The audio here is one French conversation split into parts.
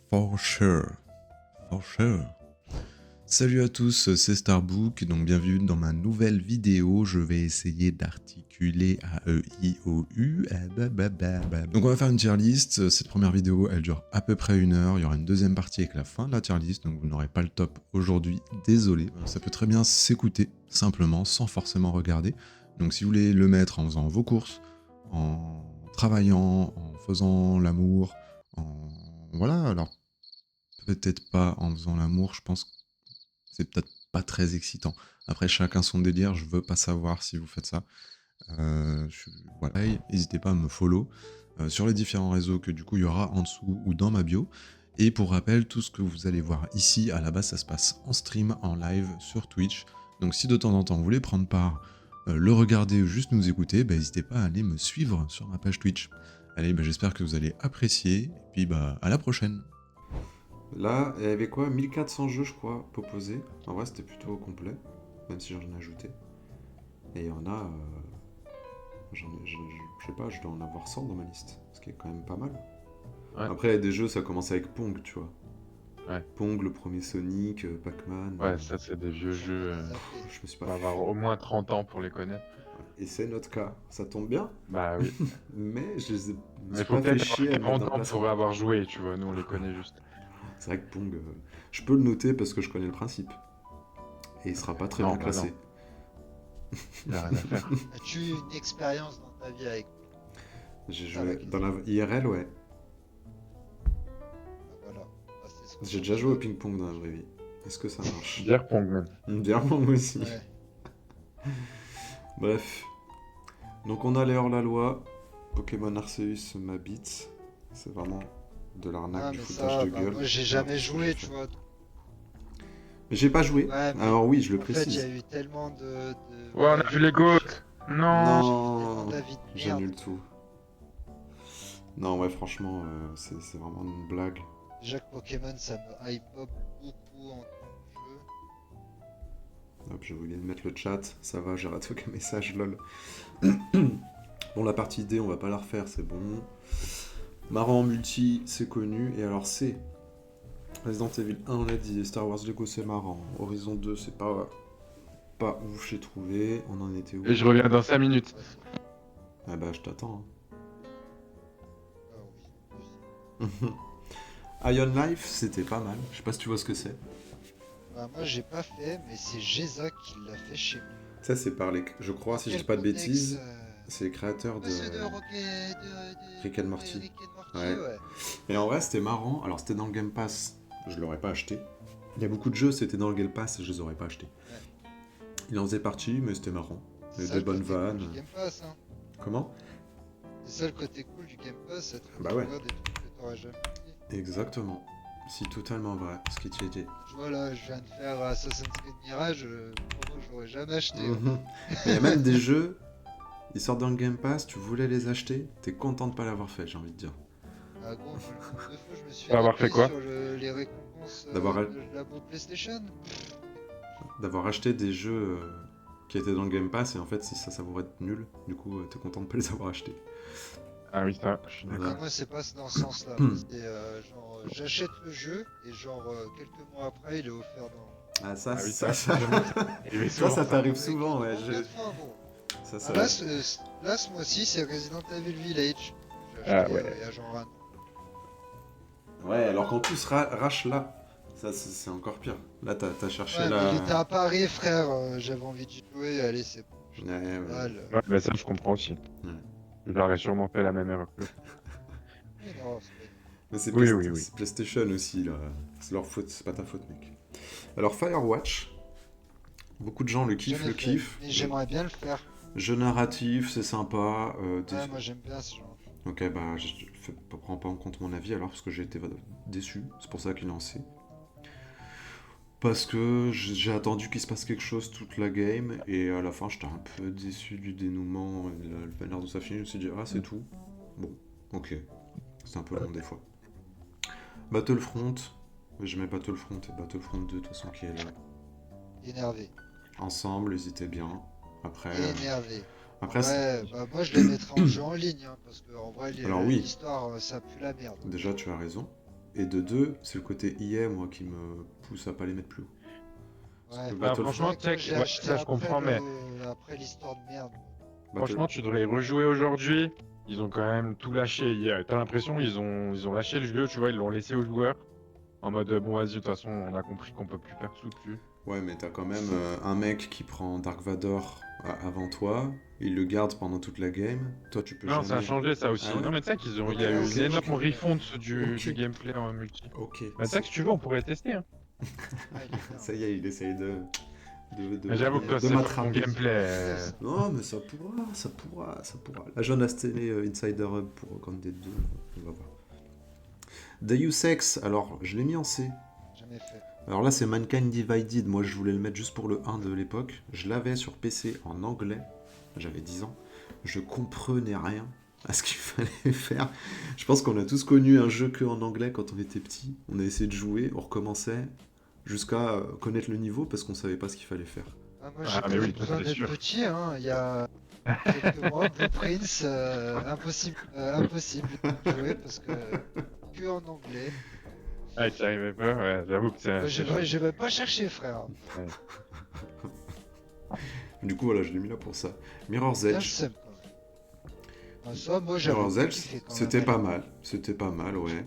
For sure. For sure. Salut à tous, c'est Starbook, donc bienvenue dans ma nouvelle vidéo. Je vais essayer d'articuler A-E-I-O-U. Donc on va faire une tier list. Cette première vidéo, elle dure à peu près 1 heure. Il y aura une deuxième partie avec la fin de la tier list, donc vous n'aurez pas le top aujourd'hui. Désolé. Ça peut très bien s'écouter, simplement, sans forcément regarder. Donc si vous voulez le mettre en faisant vos courses, en travaillant, en faisant l'amour, en... Voilà, alors peut-être pas en faisant l'amour, je pense que c'est peut-être pas très excitant. Après, chacun son délire, je veux pas savoir si vous faites ça. Voilà, n'hésitez pas à me follow sur les différents réseaux que du coup il y aura en dessous ou dans ma bio. Et pour rappel, tout ce que vous allez voir ici, à la base, ça se passe en stream, en live, sur Twitch. Donc si de temps en temps vous voulez prendre part, le regarder ou juste nous écouter, n'hésitez pas à aller me suivre sur ma page Twitch. Allez, j'espère que vous allez apprécier, et puis à la prochaine. Là, il y avait quoi 1400 jeux, je crois, proposés. En vrai, c'était plutôt complet, même si j'en ai ajouté. Et il y en a... je sais pas, je dois en avoir 100 dans ma liste, ce qui est quand même pas mal. Ouais. Après, il y a des jeux, ça commence avec Pong, tu vois. Ouais. Pong, le premier Sonic, Pac-Man... Ouais, ça c'est des vieux jeux. Je me suis Faut pas avoir au moins 30 ans pour les connaître. Et c'est notre cas, ça tombe bien. Bah oui. Mais je me Mais suis faut pas fait peut-être chier à avoir le mettre dans 40 le ans classement. pour avoir joué, tu vois, nous on les connaît juste. C'est vrai que Pong, je peux le noter parce que je connais le principe. Et il sera pas très Non, bien bah classé. non. Il y a rien à faire. As-tu eu une expérience dans ta vie avec... J'ai Ah, la joué question. dans la IRL, ouais. Voilà. Ah, c'est ce qu'on J'ai déjà cherchait. joué au ping-pong dans la vraie vie. Est-ce que ça marche? Bière Pong même. Bien, moi aussi. Ouais. Bref. Donc on a les hors-la-loi. Pokémon Arceus m'habite. C'est vraiment de l'arnaque, Ah, du mais foutage ça, de bah, gueule. moi j'ai Alors, jamais qu'est-ce que j'ai joué, fait tu vois. Mais j'ai pas joué. Ouais, mais Alors oui, je le en fait, il y précise. a eu tellement Ouais, on a vu les GOAT. Non. J'ai vu tellement Non, d'avis de merde. j'annule tout. Non, ouais, franchement, c'est vraiment une blague. Déjà que Pokémon, ça me hype up beaucoup en jeu. Hop, j'ai oublié de mettre le chat. Ça va, j'ai raté aucun message, lol. Bon, la partie D, on va pas la refaire, c'est bon. Marrant en multi, c'est connu. Et alors, c'est Resident Evil 1, on l'a dit. Star Wars Lego, c'est marrant. Horizon 2, c'est pas ouf, j'ai trouvé. On en était où? Et je reviens dans 5 minutes. Ouais, c'est... Ah bah, je t'attends. Ah oui. Ion Life, c'était pas mal. Je sais pas si tu vois ce que c'est. Bah, moi, j'ai pas fait, mais c'est Geza qui l'a fait chez moi. Ça, c'est par les... Je crois, si je dis Quel pas de contexte, bêtises, c'est les créateurs de... C'est de de Rick and Morty. Rick and Morty, Ouais. ouais. Et en vrai, c'était marrant. Alors, c'était dans le Game Pass. Je l'aurais pas acheté. Il y a beaucoup de jeux, c'était dans le Game Pass et je les aurais pas achetés. Ouais. Il en faisait partie, mais c'était marrant. Il y C'est avait ça des le bonnes côté cool vannes. du Game Pass, hein. Comment? C'est ça le côté cool du Game Pass, c'est de Bah ouais. découvrir des trucs que t'aurais jamais fait. Exactement. C'est totalement vrai, ce qui t'y était. Je vois là, je viens de faire Assassin's Creed Mirage, pourtant je l'aurais jamais acheté. Hein. Mhm. Il y a même des jeux, ils sortent dans le Game Pass, tu voulais les acheter, t'es content de pas l'avoir fait, j'ai envie de dire. Ah gros, moi, le nombre de fois je me suis Avoir niqué fait quoi sur les récompenses D'avoir de la PlayStation. D'avoir acheté des jeux qui étaient dans le Game Pass et en fait, si ça savourait être nul, du coup, t'es content de pas les avoir achetés. Ah oui, ça, je suis Voilà. d'accord. Ah, moi c'est pas dans ce sens-là. C'est genre j'achète le jeu et genre quelques mois après il est offert dans... Ah, ça, Ah oui, ça, ça, ça, ça t'arrive souvent, ouais. Quatre fois, bon. Ça, Ah, là ce mois-ci c'est Resident Evil Village. J'ai Ah acheté ouais. il y a genre un an. Ouais, alors qu'en plus, Rash là, ça c'est encore pire. Là, t'as cherché Ouais, la... mais il était à Paris frère, j'avais envie d'y jouer, allez c'est bon. Ouais, ouais. Mal. Ouais, bah ça, je comprends aussi. Ouais. J'aurais sûrement fait la même erreur que Mais non, c'est pas... Mais c'est Oui, oui, oui. c'est PlayStation aussi, là. C'est leur faute, c'est pas ta faute, mec. Alors, Firewatch, beaucoup de gens le kiffent, Jamais le fait, kiffent. mais j'aimerais bien le faire. Jeu narratif, c'est sympa. Ouais, moi j'aime bien ce genre. Ok, bah, je prends pas en compte mon avis alors, parce que j'ai été déçu. C'est pour ça qu'il est lancé. Parce que j'ai attendu qu'il se passe quelque chose toute la game, et à la fin, j'étais un peu déçu du dénouement et de la manière dont ça finit. Je me suis dit, ah, c'est tout. Bon, ok. C'est un peu long des fois. Battlefront, j'aimais Battlefront et Battlefront 2, de toute façon, qui est là. Énervé. Ensemble, ils étaient bien. Après, Énervé. après Ouais, bah moi je les mettrais en jeu en ligne, hein, parce que en vrai Alors oui. l'histoire ça pue la merde. déjà, tu as raison. Et de 2, c'est le côté IA, moi, qui me pousse à pas les mettre plus haut. Ouais, Bah, franchement, c'est vrai que tu sais j'ai que- ouais, acheté ça je comprends, mais après l'histoire de merde. franchement, tu devrais y rejouer aujourd'hui. Ils ont quand même tout lâché hier. T'as l'impression ils ont lâché le jeu, tu vois, ils l'ont laissé aux joueurs. En mode, bon, vas-y, de toute façon, on a compris qu'on peut plus faire sous dessus. Ouais, mais t'as quand même un mec qui prend Dark Vador avant toi, il le garde pendant toute la game. Toi, tu peux Non, ça a jamais. changé ça Ah aussi. ouais? Non, mais tu sais il y Ok, a eu Ouais, une c'est ok, vrai énorme que refonte du ok, gameplay en multi. ok. Bah, tu sais que si tu veux, on pourrait tester. Hein. il est bien. Ça y est, il essaye Mais j'avoue que toi, de c'est pas ton m'attraper. gameplay. Ouais, ça. Non, mais ça pourra. Là, j'en ai installé Insider Hub pour Grounded 2, on va voir. Deus Ex, alors, je l'ai mis en C. Jamais fait. Alors là, c'est Mankind Divided. Moi, je voulais le mettre juste pour le 1 de l'époque. Je l'avais sur PC en anglais. J'avais 10 ans. Je comprenais rien à ce qu'il fallait faire. Je pense qu'on a tous connu un jeu que en anglais quand on était petit. On a essayé de jouer, on recommençait jusqu'à connaître le niveau parce qu'on savait pas ce qu'il fallait faire. Ah, moi, j'ai Ah, pas mais eu oui, ça, besoin c'est d'être sûr. petit, hein. Il y a quelques mois, Blueprints, impossible de jouer parce que en anglais. Ah, tu arrivais pas? Ouais, j'avoue que Moi, c'est chaud. j'ai même pas cherché, frère. Ouais. Du coup, voilà, je l'ai mis là pour ça. Mirror's Bien le Edge. seum, quand même. Ah, ça, moi, j'avais Mirror's bien Edge, kiffé quand même. c'était à pas l'époque. mal. C'était pas mal, ouais.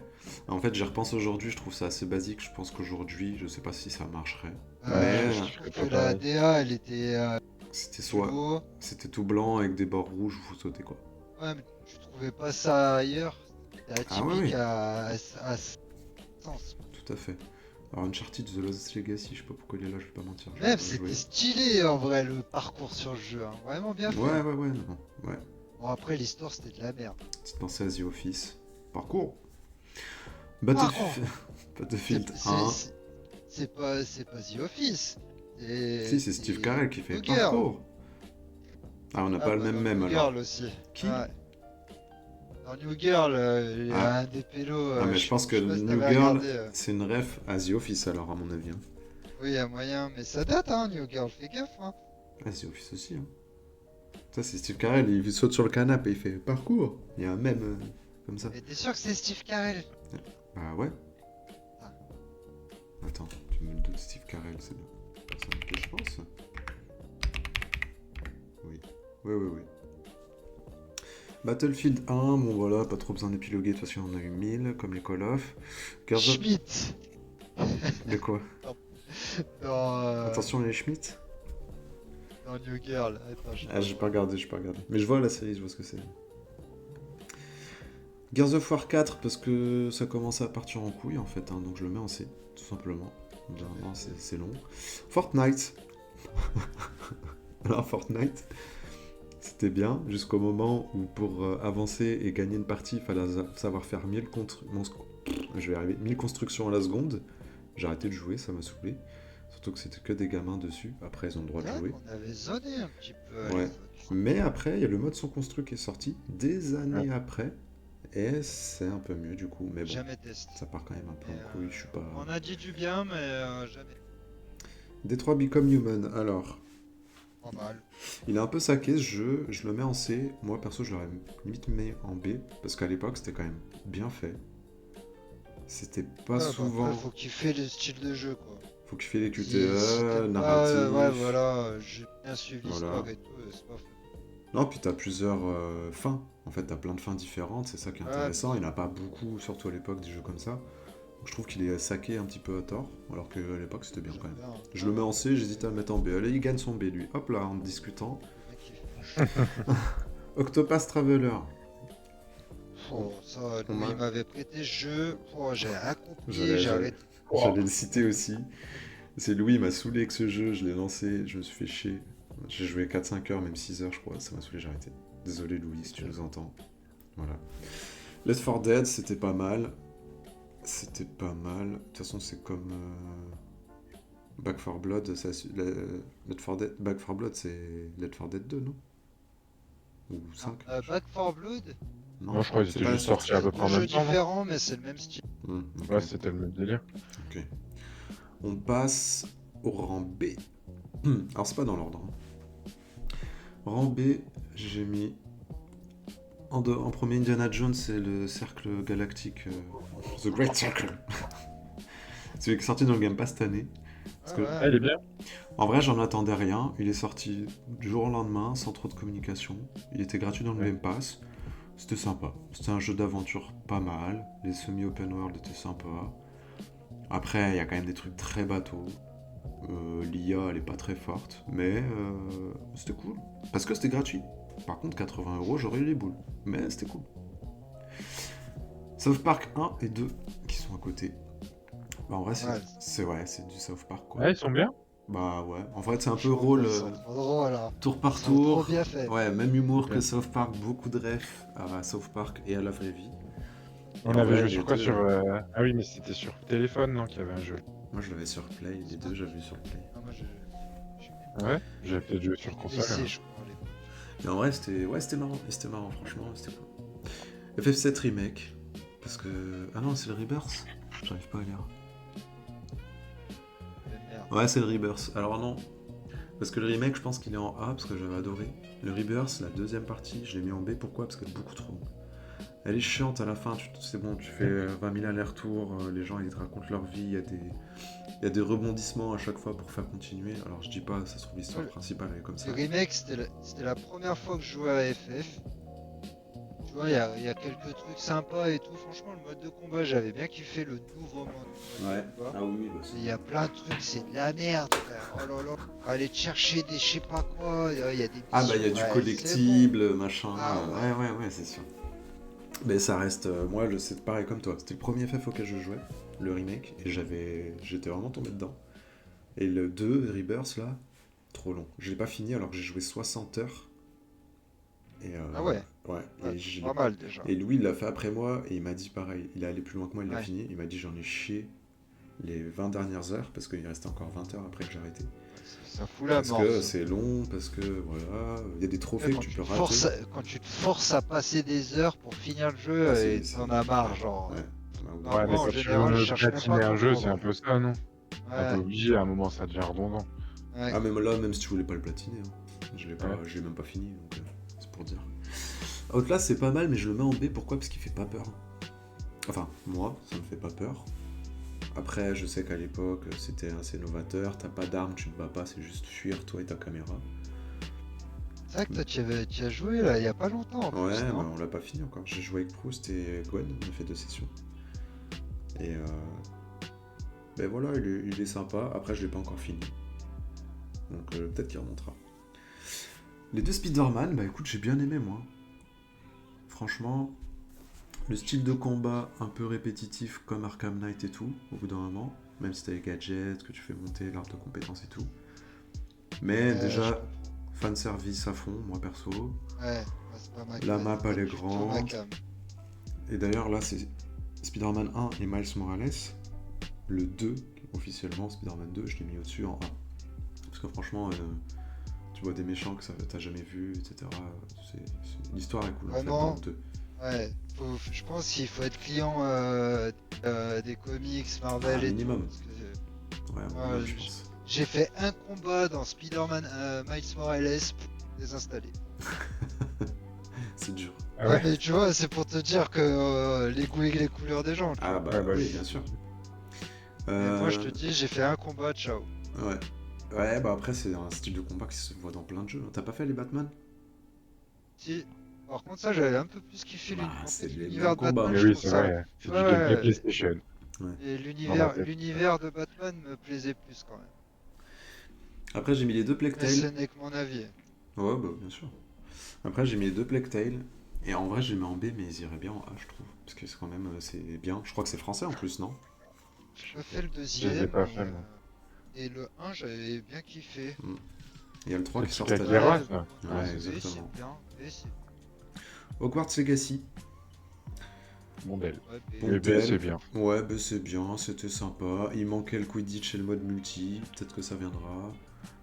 En fait, j'y repense aujourd'hui, je trouve ça assez basique. Je pense qu'aujourd'hui, je sais pas si ça marcherait. Ouais, Mais je Je kifferais trouve pas que la pareil. DA, elle était c'était plus soit. beau. C'était tout blanc avec des bords rouges, vous sautez quoi. Ouais, mais tu trouvais pas ça ailleurs. C'était Ah ouais, atypique oui, à ce sens. tout à fait. Alors Uncharted The Lost Legacy, je sais pas pourquoi il est là, je vais pas mentir, je vais Même, pas jouer. c'était stylé en vrai le parcours sur le jeu. Hein. Vraiment bien fait. Ouais, Hein. ouais, ouais, non, ouais. Bon, après, l'histoire, c'était de la merde. Petite pensée à The Office. Parcours. Parcours. Battlefield C'est 1. c'est pas The Office. Si, c'est Steve Carell qui fait New Girl. parcours. Ah, on n'a Ah, pas bah, le dans même New alors. Girl aussi. Qui Ouais. Dans New Girl, il y Ah. a un des pélos. Ah, mais je pense que sais pas si New t'avais Girl, regardé, c'est une ref à The Office alors, à mon avis. Hein. Oui, il y a moyen, mais ça date, hein, New Girl, fais gaffe. Hein. Ah, The Office aussi. Hein. Ça, c'est Steve Carell, il saute sur le canapé et il fait parcours. Il y a un mème comme ça. Mais t'es sûr que c'est Steve Carell? Bah ouais. Ah. Attends, tu me le doutes, Steve Carell, c'est la personne que je pense. Oui. Oui. Battlefield 1, bon voilà, pas trop besoin d'épiloguer, de toute façon on en a eu 1000, comme les Call of. Gears of- Schmidt. De quoi Dans, Attention les Schmitt. dans New Girl. Attends, Ah, j'ai pas regardé. Mais je vois la série, je vois ce que c'est. Gears of War 4, parce que ça commence à partir en couille en fait, hein, donc je le mets en C, tout simplement. Non, c'est long. Fortnite. Alors Fortnite, c'était bien, jusqu'au moment où pour avancer et gagner une partie, il fallait savoir faire 1000 constructions à la seconde. J'ai arrêté de jouer, ça m'a saoulé. Surtout que c'était que des gamins dessus, après ils ont le droit de jouer. On avait zoné un petit peu. à Ouais. l'époque. Mais après, il y a le mode sans construit qui est sorti des années après. Et c'est un peu mieux du coup. Mais bon, Jamais testé. ça part quand même un peu Mais, en couille. Je suis pas. On a dit du bien, mais jamais. Detroit Become Human. Alors, Pas mal. il est un peu saqué ce jeu. Je le mets en C. Moi perso, je l'aurais limite mis en B. Parce qu'à l'époque, c'était quand même bien fait. C'était pas Ouais, bah, souvent. après, faut kiffer le style de jeu, quoi. Faut qu'il fait les Si QTE, t'aimes narratif. pas, ouais, voilà, j'ai bien suivi Voilà. l'histoire et tout, c'est pas fou. Non, puis t'as plusieurs fins. En fait, t'as plein de fins différentes. C'est ça qui est Ouais. intéressant. Il n'y en a pas beaucoup, surtout à l'époque, des jeux comme ça. Donc, je trouve qu'il est saqué un petit peu à tort. Alors qu'à l'époque, c'était bien quand même. Bien. Je le mets en C, j'hésite à le mettre en B. Allez, il gagne son B, lui. Hop là, en discutant. Le mec, il fait- Octopath Traveler. Oh, ça, On lui, m'a- il m'avait prêté ce jeu. Oh, j'ai rien compris, J'allais- j'ai arrêté. J'allais le citer aussi. C'est Louis, il m'a saoulé avec ce jeu. Je l'ai lancé, je me suis fait chier. J'ai joué 4-5 heures, même 6 heures, je crois. Ça m'a saoulé, j'ai arrêté. Désolé, Louis, si tu nous entends. Voilà. Left 4 Dead, c'était pas mal. C'était pas mal. De toute façon, c'est comme Back 4 Blood. Back 4 Blood, c'est Left 4 Dead 2, non? Ou 5? Back 4 Blood, Moi, je crois que c'est c'était pas juste la sorti à peu près en deux jeux même temps. non différents, mais c'est le même style. Ok. Ouais, c'était le même délire. Ok. On passe au rang B. Alors, c'est pas dans l'ordre. Hein. Rang B, j'ai mis en premier, Indiana Jones, c'est le cercle galactique, The Great Circle. Celui qui est sorti dans le Game Pass cette année. Parce que, Ah, il est bien. en vrai, j'en attendais rien. Il est sorti du jour au lendemain, sans trop de communication. Il était gratuit dans le Ouais. Game Pass. C'était sympa. C'était un jeu d'aventure pas mal. Les semi-open world étaient sympas. Après, il y a quand même des trucs très bateaux. L'IA, elle est pas très forte. Mais c'était cool. Parce que c'était gratuit. Par contre, 80€, j'aurais eu les boules. Mais c'était cool. South Park 1 et 2 qui sont à côté. Bah, en vrai, c'est du South Park, quoi. Ouais, ils sont bien. Bah ouais, en fait c'est un peu Franchement, rôle ils sont trop drôles, hein. tour par Ils sont trop tour. bien faits. Ouais, même humour que Ouais. South Park, beaucoup de refs à South Park et à la vraie vie. On Et en avait vrai, joué les sur quoi deux, sur... Ah oui, mais c'était sur téléphone, non, qu'il y avait un jeu. moi je l'avais sur Play, les deux j'avais vu sur Play. Ah, moi, Ouais, j'avais peut-être joué sur console. PC, hein. je crois, à l'époque. Mais en vrai c'était marrant, et c'était marrant franchement, c'était cool. FF7 Remake, parce que... Ah non, c'est le Rebirth. J'arrive pas à lire. Mais merde. Ouais, c'est le Rebirth. Alors non, parce que le remake, je pense qu'il est en A, parce que j'avais adoré. Le Rebirth, la deuxième partie, je l'ai mis en B. Pourquoi? Parce qu'elle est beaucoup trop longue. Elle est chiante à la fin, c'est bon, tu fais 20 000 allers-retours, les gens ils te racontent leur vie, il y a des rebondissements à chaque fois pour faire continuer. Alors je dis pas, ça se trouve l'histoire principale elle est comme ça. Le remake, c'était la première fois que je jouais à FF. Tu vois, il y a quelques trucs sympas et tout. Franchement, le mode de combat, j'avais bien kiffé le nouveau mode Ouais, de combat. ah oui, bah Il y a plein de trucs, c'est de la merde, frère. Oh là là. Aller te chercher des je sais pas quoi. Il y a des missions. Ah bah il y a du Ouais, collectible, machin. Ah ouais, c'est sûr. Mais ça reste, moi c'est pareil comme toi. C'était le premier FF auquel je jouais, le remake, et j'étais vraiment tombé dedans. Et le 2, Rebirth là, trop long. Je l'ai pas fini alors que j'ai joué 60 heures. Et Ah ouais. Ouais, Ouais, et, c'est pas mal déjà. et Louis il l'a fait après moi et il m'a dit pareil. Il est allé plus loin que moi, il l'a Ouais. fini. Il m'a dit j'en ai chié les 20 dernières heures parce qu'il restait encore 20 heures après que j'ai arrêté. Ça fout la Parce mort. que ça. c'est long, parce que voilà, il y a des trophées que Quand tu tu peux te rater. forces quand tu te forces à passer des heures pour finir le jeu Ah, et t'en as marre, genre. Ouais. Ouais, mais En quand tu général, je veux cherche même platiner pas à un jeu, c'est un comprendre. peu ça, non? Un peu Ouais, obligé, à un moment, ça devient redondant. ouais. Ah, même là, même si tu voulais pas le platiner, hein. Je l'ai Ouais. même pas fini, donc c'est pour dire. Outlast c'est pas mal, mais je le mets en B, pourquoi? Parce qu'il fait pas peur. Enfin, moi, ça me fait pas peur. Après, je sais qu'à l'époque, c'était assez novateur, t'as pas d'armes, tu te bats pas, c'est juste fuir toi et ta caméra. C'est vrai que toi, tu as joué là, il y a pas longtemps en Ouais, plus, bah, non? on l'a pas fini encore. J'ai joué avec Proust et Gwen, on a fait 2 sessions. Et ben voilà, il est sympa. Après, je l'ai pas encore fini. Donc peut-être qu'il remontera. Les 2 Spider-Man, bah écoute, j'ai bien aimé moi. Franchement, le style de combat un peu répétitif comme Arkham Knight et tout, au bout d'un moment, même si t'as les gadgets, que tu fais monter l'arbre de compétences et tout. Mais déjà, fanservice à fond, moi perso. Ouais, c'est pas ma La cam, map pas elle est du tout ma grande. cam. Et d'ailleurs là c'est Spider-Man 1 et Miles Morales. Le 2, officiellement Spider-Man 2, je l'ai mis au-dessus en 1. Parce que franchement, tu vois des méchants que t'as jamais vu, etc. L'histoire est cool Vraiment, en fait dans le 2. Ouais, je pense qu'il faut être client des comics, Marvel Ah, et minimum. tout. Parce que, Ouais, Ouais, minimum, je pense. j'ai fait un combat dans Spider-Man Miles Morales pour désinstaller. C'est dur. Ah Ouais, ouais? mais tu vois, c'est pour te dire que les goûts et les couleurs des gens. Tu Ah vois. bah, Ouais, bah oui, oui. bien sûr. Et moi, je te dis, j'ai fait un combat, ciao. Ouais. Ouais, bah après, c'est un style de combat qui se voit dans plein de jeux. T'as pas fait les Batman? Si. Par contre, ça, j'avais un peu plus kiffé Bah, en c'est fait, les l'univers mêmes de combats. Batman. Mais Je oui, trouve c'est ça. vrai. C'est du Ouais, gameplay PlayStation. Et Dans ma tête. l'univers de Batman me plaisait plus quand même. Après, j'ai mis les 2 Plague Mais ce Tale. n'est que mon avis. Ouais, bah, bien sûr. Après, j'ai mis les 2 Plague Tale. Et en vrai, je les mets en B, mais ils iraient bien en A, je trouve. Parce que c'est quand même, c'est bien. Je crois que c'est français en plus, non? Je fais le Je les ai deuxième. pas fait, moi. Et le 1, j'avais bien kiffé. Il y a le 3 qui sort C'est cette avec les année. roses, là. Ouais, Et exactement. c'est bien. Et c'est Hogwarts Legacy. Mondel. ouais, Bon, Mais tel. c'est bien. Ouais, bah c'est bien, c'était sympa. Il manquait le Quidditch et le mode multi. Peut-être que ça viendra.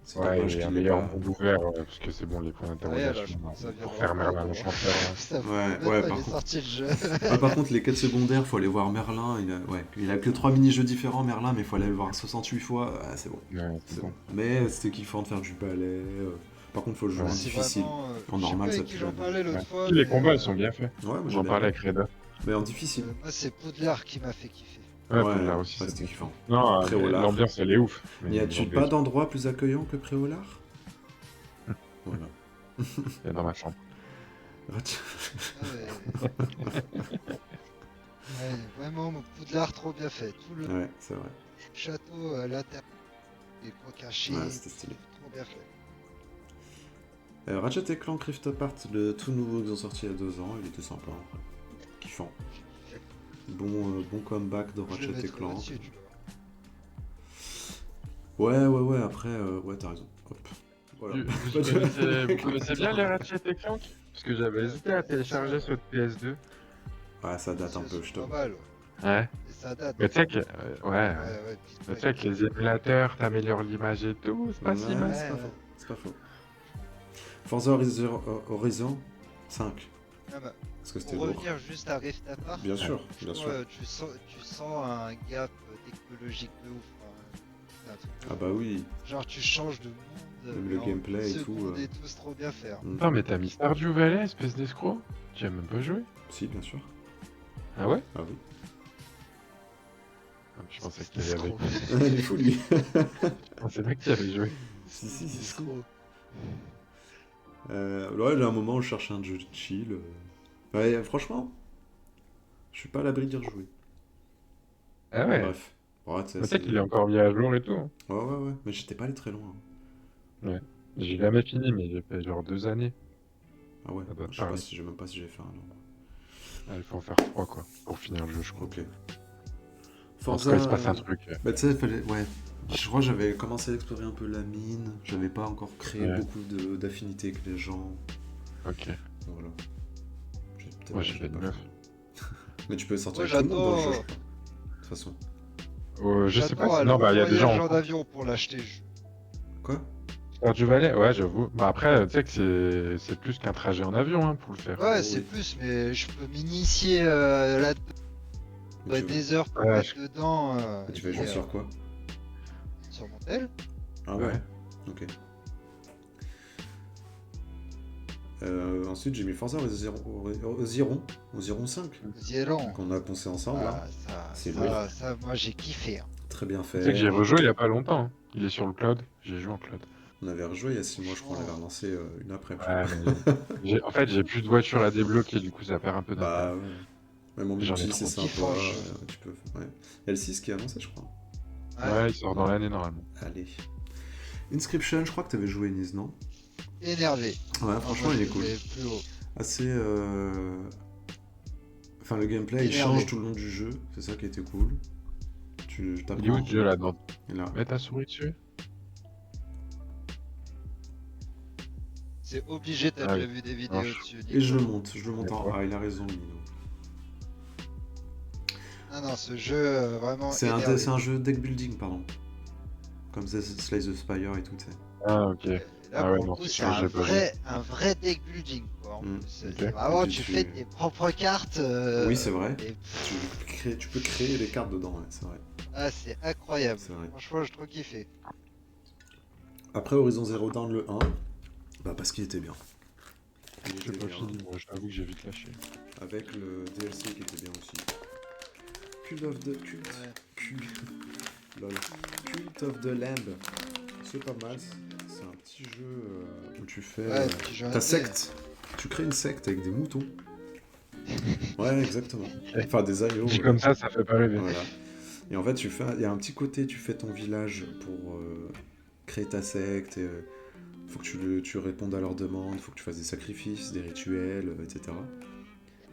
C'est Ouais, dommage et un qu'il l'ait meilleur pas. monde ouvert, parce que c'est bon, les points Ouais, d'interrogation. là, je pense que ça Pour viendra faire pas, Merlin quoi. l'Enchanteur. Ça fait Ouais, même ouais, pas, par il est contre. sorti le jeu. Ah, par contre, les quêtes secondaires, faut aller voir Merlin. Il a que 3 mini-jeux différents, Merlin, mais faut aller le voir 68 fois. Ah, c'est bon. Ouais, C'est c'est bon. bon. Mais c'était kiffant de faire du ballet. Par contre, faut le jouer en C'est difficile. vraiment. En Je sais normal, pas ça avec qui tue j'en jamais. parlais l'autre Ouais. fois. Les mais, combats, ils sont bien faits. Ouais, moi J'en parlais avec Reda. Mais en difficile. Moi, c'est Poudlard qui m'a fait kiffer. Ouais, Ouais, Poudlard aussi, ouais, c'est c'était bon. kiffant. Non, mais Préolard. l'ambiance, elle est ouf. Mais N'y a-t-il pas d'endroit plus accueillant que Préolard? Voilà. Il est dans ma chambre. Ah ouais. Ouais, vraiment, mon Poudlard trop bien fait. Tout le Ouais, c'est vrai. château, l'intérieur, les coins cachés, Ouais, c'était stylé. trop bien fait. Ratchet et Clank Rift Apart, le tout nouveau qu'ils ont sorti il y a 2 ans, il était sympa. Kiffant. Bon comeback de Je le Ratchet et mettrai Clank. au-dessus, tu vois. Ouais, après, ouais, t'as raison. Hop. Voilà. Vous connaissez bien les Ratchet et Clank? Parce que j'avais hésité à télécharger sur PS2. Ouais, ça date un peu, C'est je pas t'avoue. mal, ouais. Ouais. Et ça date. Mais tu sais que. Ouais. Ouais, Mais tu sais que les émulateurs, t'améliores l'image et tout, c'est pas si Ouais, mal. c'est pas Ouais. faux. C'est pas faux. Forza Horizon 5. Ah bah, Parce que c'était pour lourd. revenir juste à Rift Apart, Bien sûr, bien franchement, sûr. tu sens un gap technologique de ouf. Hein. C'est un truc de Ah fou. bah oui. Genre tu changes de monde. Même mais le en gameplay une et tout, seconde et tout, c'est trop bien fait. Hein. Attends, mais t'as mis Stardew Valley, espèce d'escroc? Tu as même pas joué? Si, bien sûr. Ah ouais? Ah oui. Ah, je pensais qu'il y avait. Il est fou, lui. Je pensais pas qu'il y avait joué. Si. Ouais, il y a un moment où je cherchais un jeu de chill. Ouais, franchement, je suis pas à l'abri d'y rejouer. Ah ouais? Bref. Ouais, tu sais, Peut-être qu'il est encore mis à jour et tout. Hein. Ouais. Mais j'étais pas allé très loin. J'ai jamais fini, mais j'ai fait genre 2 années. Ah ouais, Ça doit te je sais pas parler. si j'ai même pas si j'ai fait un an. Ah, il faut en faire 3 quoi, pour finir le jeu, je crois. Ok. En tout cas, il se passe un truc. Bah tu sais, fallait... Ouais. Je crois que j'avais commencé à explorer un peu la mine. J'avais pas encore créé Ouais. beaucoup d'affinités avec les gens. Ok. Voilà. Peut-être Moi, que j'ai je fait l'ai de pas neuf. fait. Mais tu peux sortir Moi, avec tout le monde dans le jeu, j'adore. je crois. De toute façon. Je sais pas J'adore si. aller Non, en bah, il y a des gens. voyage en avion pour l'acheter. Quoi? Stardew Valley, ouais, j'avoue. Bah, après, tu sais que c'est plus qu'un trajet en avion hein, pour le faire. Ouais, Oh, c'est oui. plus, mais je peux m'initier là-dedans. Mais tu, Des heures pour Ouais, mettre dedans. mais tu vas et, jouer sur quoi? sur mon tel. Ah ouais. Ok. Ensuite, j'ai mis Forza Horizon 5, Zéron. qu'on a poncé ensemble. Là. C'est Ça, moi j'ai kiffé. Hein. Très bien Tu sais fait. que j'ai rejoué il y a pas longtemps. Hein. Il est sur le cloud. J'ai joué en cloud. On avait rejoué il y a 6 mois, je crois. On l'avait relancé une après. Ouais, mais en fait, j'ai plus de voiture à débloquer, du coup, ça perd un peu Bah d'intérêt. ouais. Même en J'en ai multi, trop. c'est sympa. Kiffant, je- Tu peux... Ouais. Il y a le 6 qui est annoncé, je crois. Ouais, il sort dans l'année normalement. Allez. Inscription, je crois que t'avais joué Nice, non? Énervé. Ouais, franchement, il est cool. Plus haut. Assez. Enfin, le gameplay, il Énervé. change tout le long du jeu. C'est ça qui était cool. Tu t'apprends. Il est où le jeu là-dedans? Et là. Mets ta souris dessus. C'est obligé, t'as Ah déjà oui. vu des vidéos Non, dessus. Et je le monte en D'accord. A. Il a raison, Mino. Non, ce jeu, vraiment C'est énervé. un jeu deck building, pardon. Comme Slay the Spire et tout, tu sais. Ah, ok. Et là, Ah ouais, pour non, le coup, c'est c'est sûr, j'ai pas vu. un vrai deck building. Quoi. En Mm. plus, c'est Ok. vraiment, Et tu tu- fais tes propres cartes. Oui, c'est vrai. et- Tu peux créer des cartes dedans, ouais, c'est vrai. Ah, c'est incroyable. C'est vrai. Franchement, j'ai trop kiffé. Après Horizon Zero Dawn le 1, bah parce qu'il était bien. Il J'ai était pas bien. fini, moi, je t'avoue que j'ai vite lâché. Avec le DLC qui était bien aussi. Cult of the Cult. Ouais. Lol. Cult of the Lamb. C'est pas mal. C'est un petit jeu où tu fais Ouais, petit jeu ta indé. secte. Tu crées une secte avec des moutons. Ouais, exactement. Enfin, des agneaux. Dit comme ça fait pas rêver. Voilà. Et en fait, il y a un petit côté, tu fais ton village pour créer ta secte. Et, faut que tu répondes à leurs demandes, faut que tu fasses des sacrifices, des rituels, etc.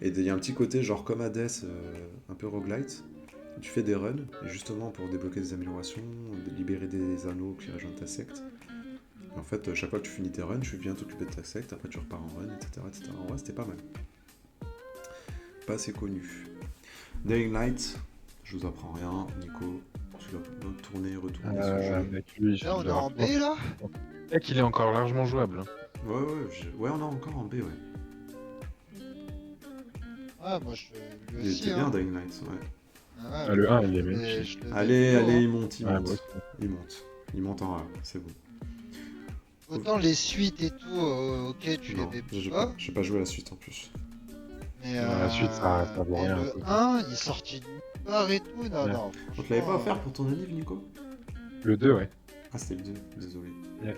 Et il y a un petit côté, genre comme Hades, un peu roguelite. Tu fais des runs, et justement pour débloquer des améliorations, libérer des anneaux qui rejoignent ta secte. Et en fait, chaque fois que tu finis tes runs, tu viens t'occuper de ta secte, après tu repars en run, etc. En vrai, c'était pas mal. Pas assez connu. Dying Light, je vous apprends rien. Nico, tu dois tourner et retourner ce jeu. Avec lui, Là, on est en B, là Et qu'il est encore largement jouable. Hein. Ouais, on est encore en B, ouais. Ah, moi, lui Il aussi. était bien, Hein. Dying Light, ouais. Ah, Ah, le 1, il est mais magnifique. je le mets Allez, plus haut, allez, hein. il monte, il Ouais, monte. moi aussi. Il monte en A, c'est bon. Autant les suites et tout, ok, tu les Non, mets j'ai pas. pas, j'ai pas joué à la suite en plus. Mais, La suite, ça vaut mais rien. le 1, il est sorti de nulle part et tout. Non, Ouais. non, On te l'avait pas franchement. offert pour ton anniv, Nico? Le 2, ouais. Ah, c'était le 2, désolé. Ouais,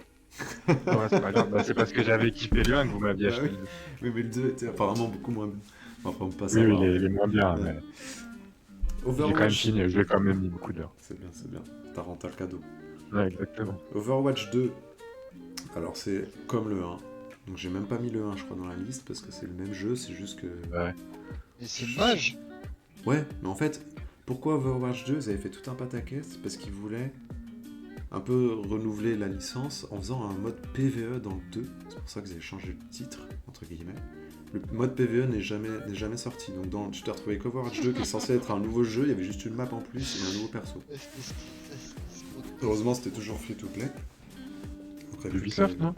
c'est pas grave. Bah, c'est parce que j'avais kiffé le 1 que vous m'aviez Bah acheté oui. le 2. Oui, mais le 2 était apparemment beaucoup moins bien. Enfin, on peut pas Oui, savoir. il est moins bien, Ouais. mais j'ai quand même Overwatch. fini. Je l'ai quand même mis beaucoup d'heures. C'est bien, c'est bien. T'as rentré le cadeau. Ouais, exactement. Overwatch 2. Alors, c'est comme le 1. Donc, j'ai même pas mis le 1, je crois, dans la liste parce que c'est le même jeu, c'est juste que. Ouais. Mais c'est mage. Ouais, mais en fait, pourquoi Overwatch 2 ils avaient fait tout un pataquès? Parce qu'ils voulaient un peu renouveler la licence en faisant un mode PvE dans le 2. C'est pour ça qu'ils avaient changé le titre, entre guillemets. Le mode PvE n'est jamais sorti. Donc tu t'es retrouvé qu'Overwatch 2 qui est censé être un nouveau jeu, il y avait juste une map en plus et un nouveau perso. Heureusement, c'était toujours free to play. Après, vu Ubisoft, que- non?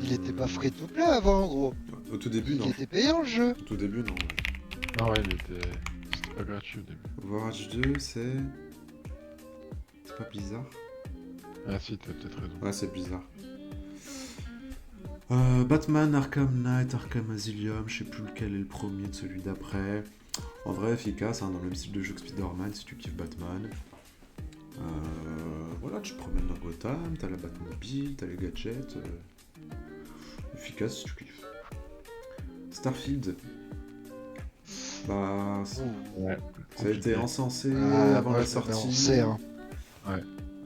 Il était pas free to play avant, en gros. Au tout début, Il non. était payant le jeu. Au tout début, non. Ouais. Ah ouais, c'était pas gratuit au début. Overwatch 2, c'est. C'est pas Blizzard? Ah si, t'as peut-être raison. Ouais, c'est Blizzard. Batman, Arkham Knight, Arkham Asylum, je sais plus lequel est le premier de celui d'après. En vrai, efficace, hein, dans le même style de jeu que Spider-Man si tu kiffes Batman. Voilà, tu te promènes dans Gotham, t'as la Batmobile, t'as les gadgets. Efficace si tu kiffes. Starfield. Bah, Ouais. ça a été encensé Ah, avant ouais, la ça fait sortie. oncer, hein.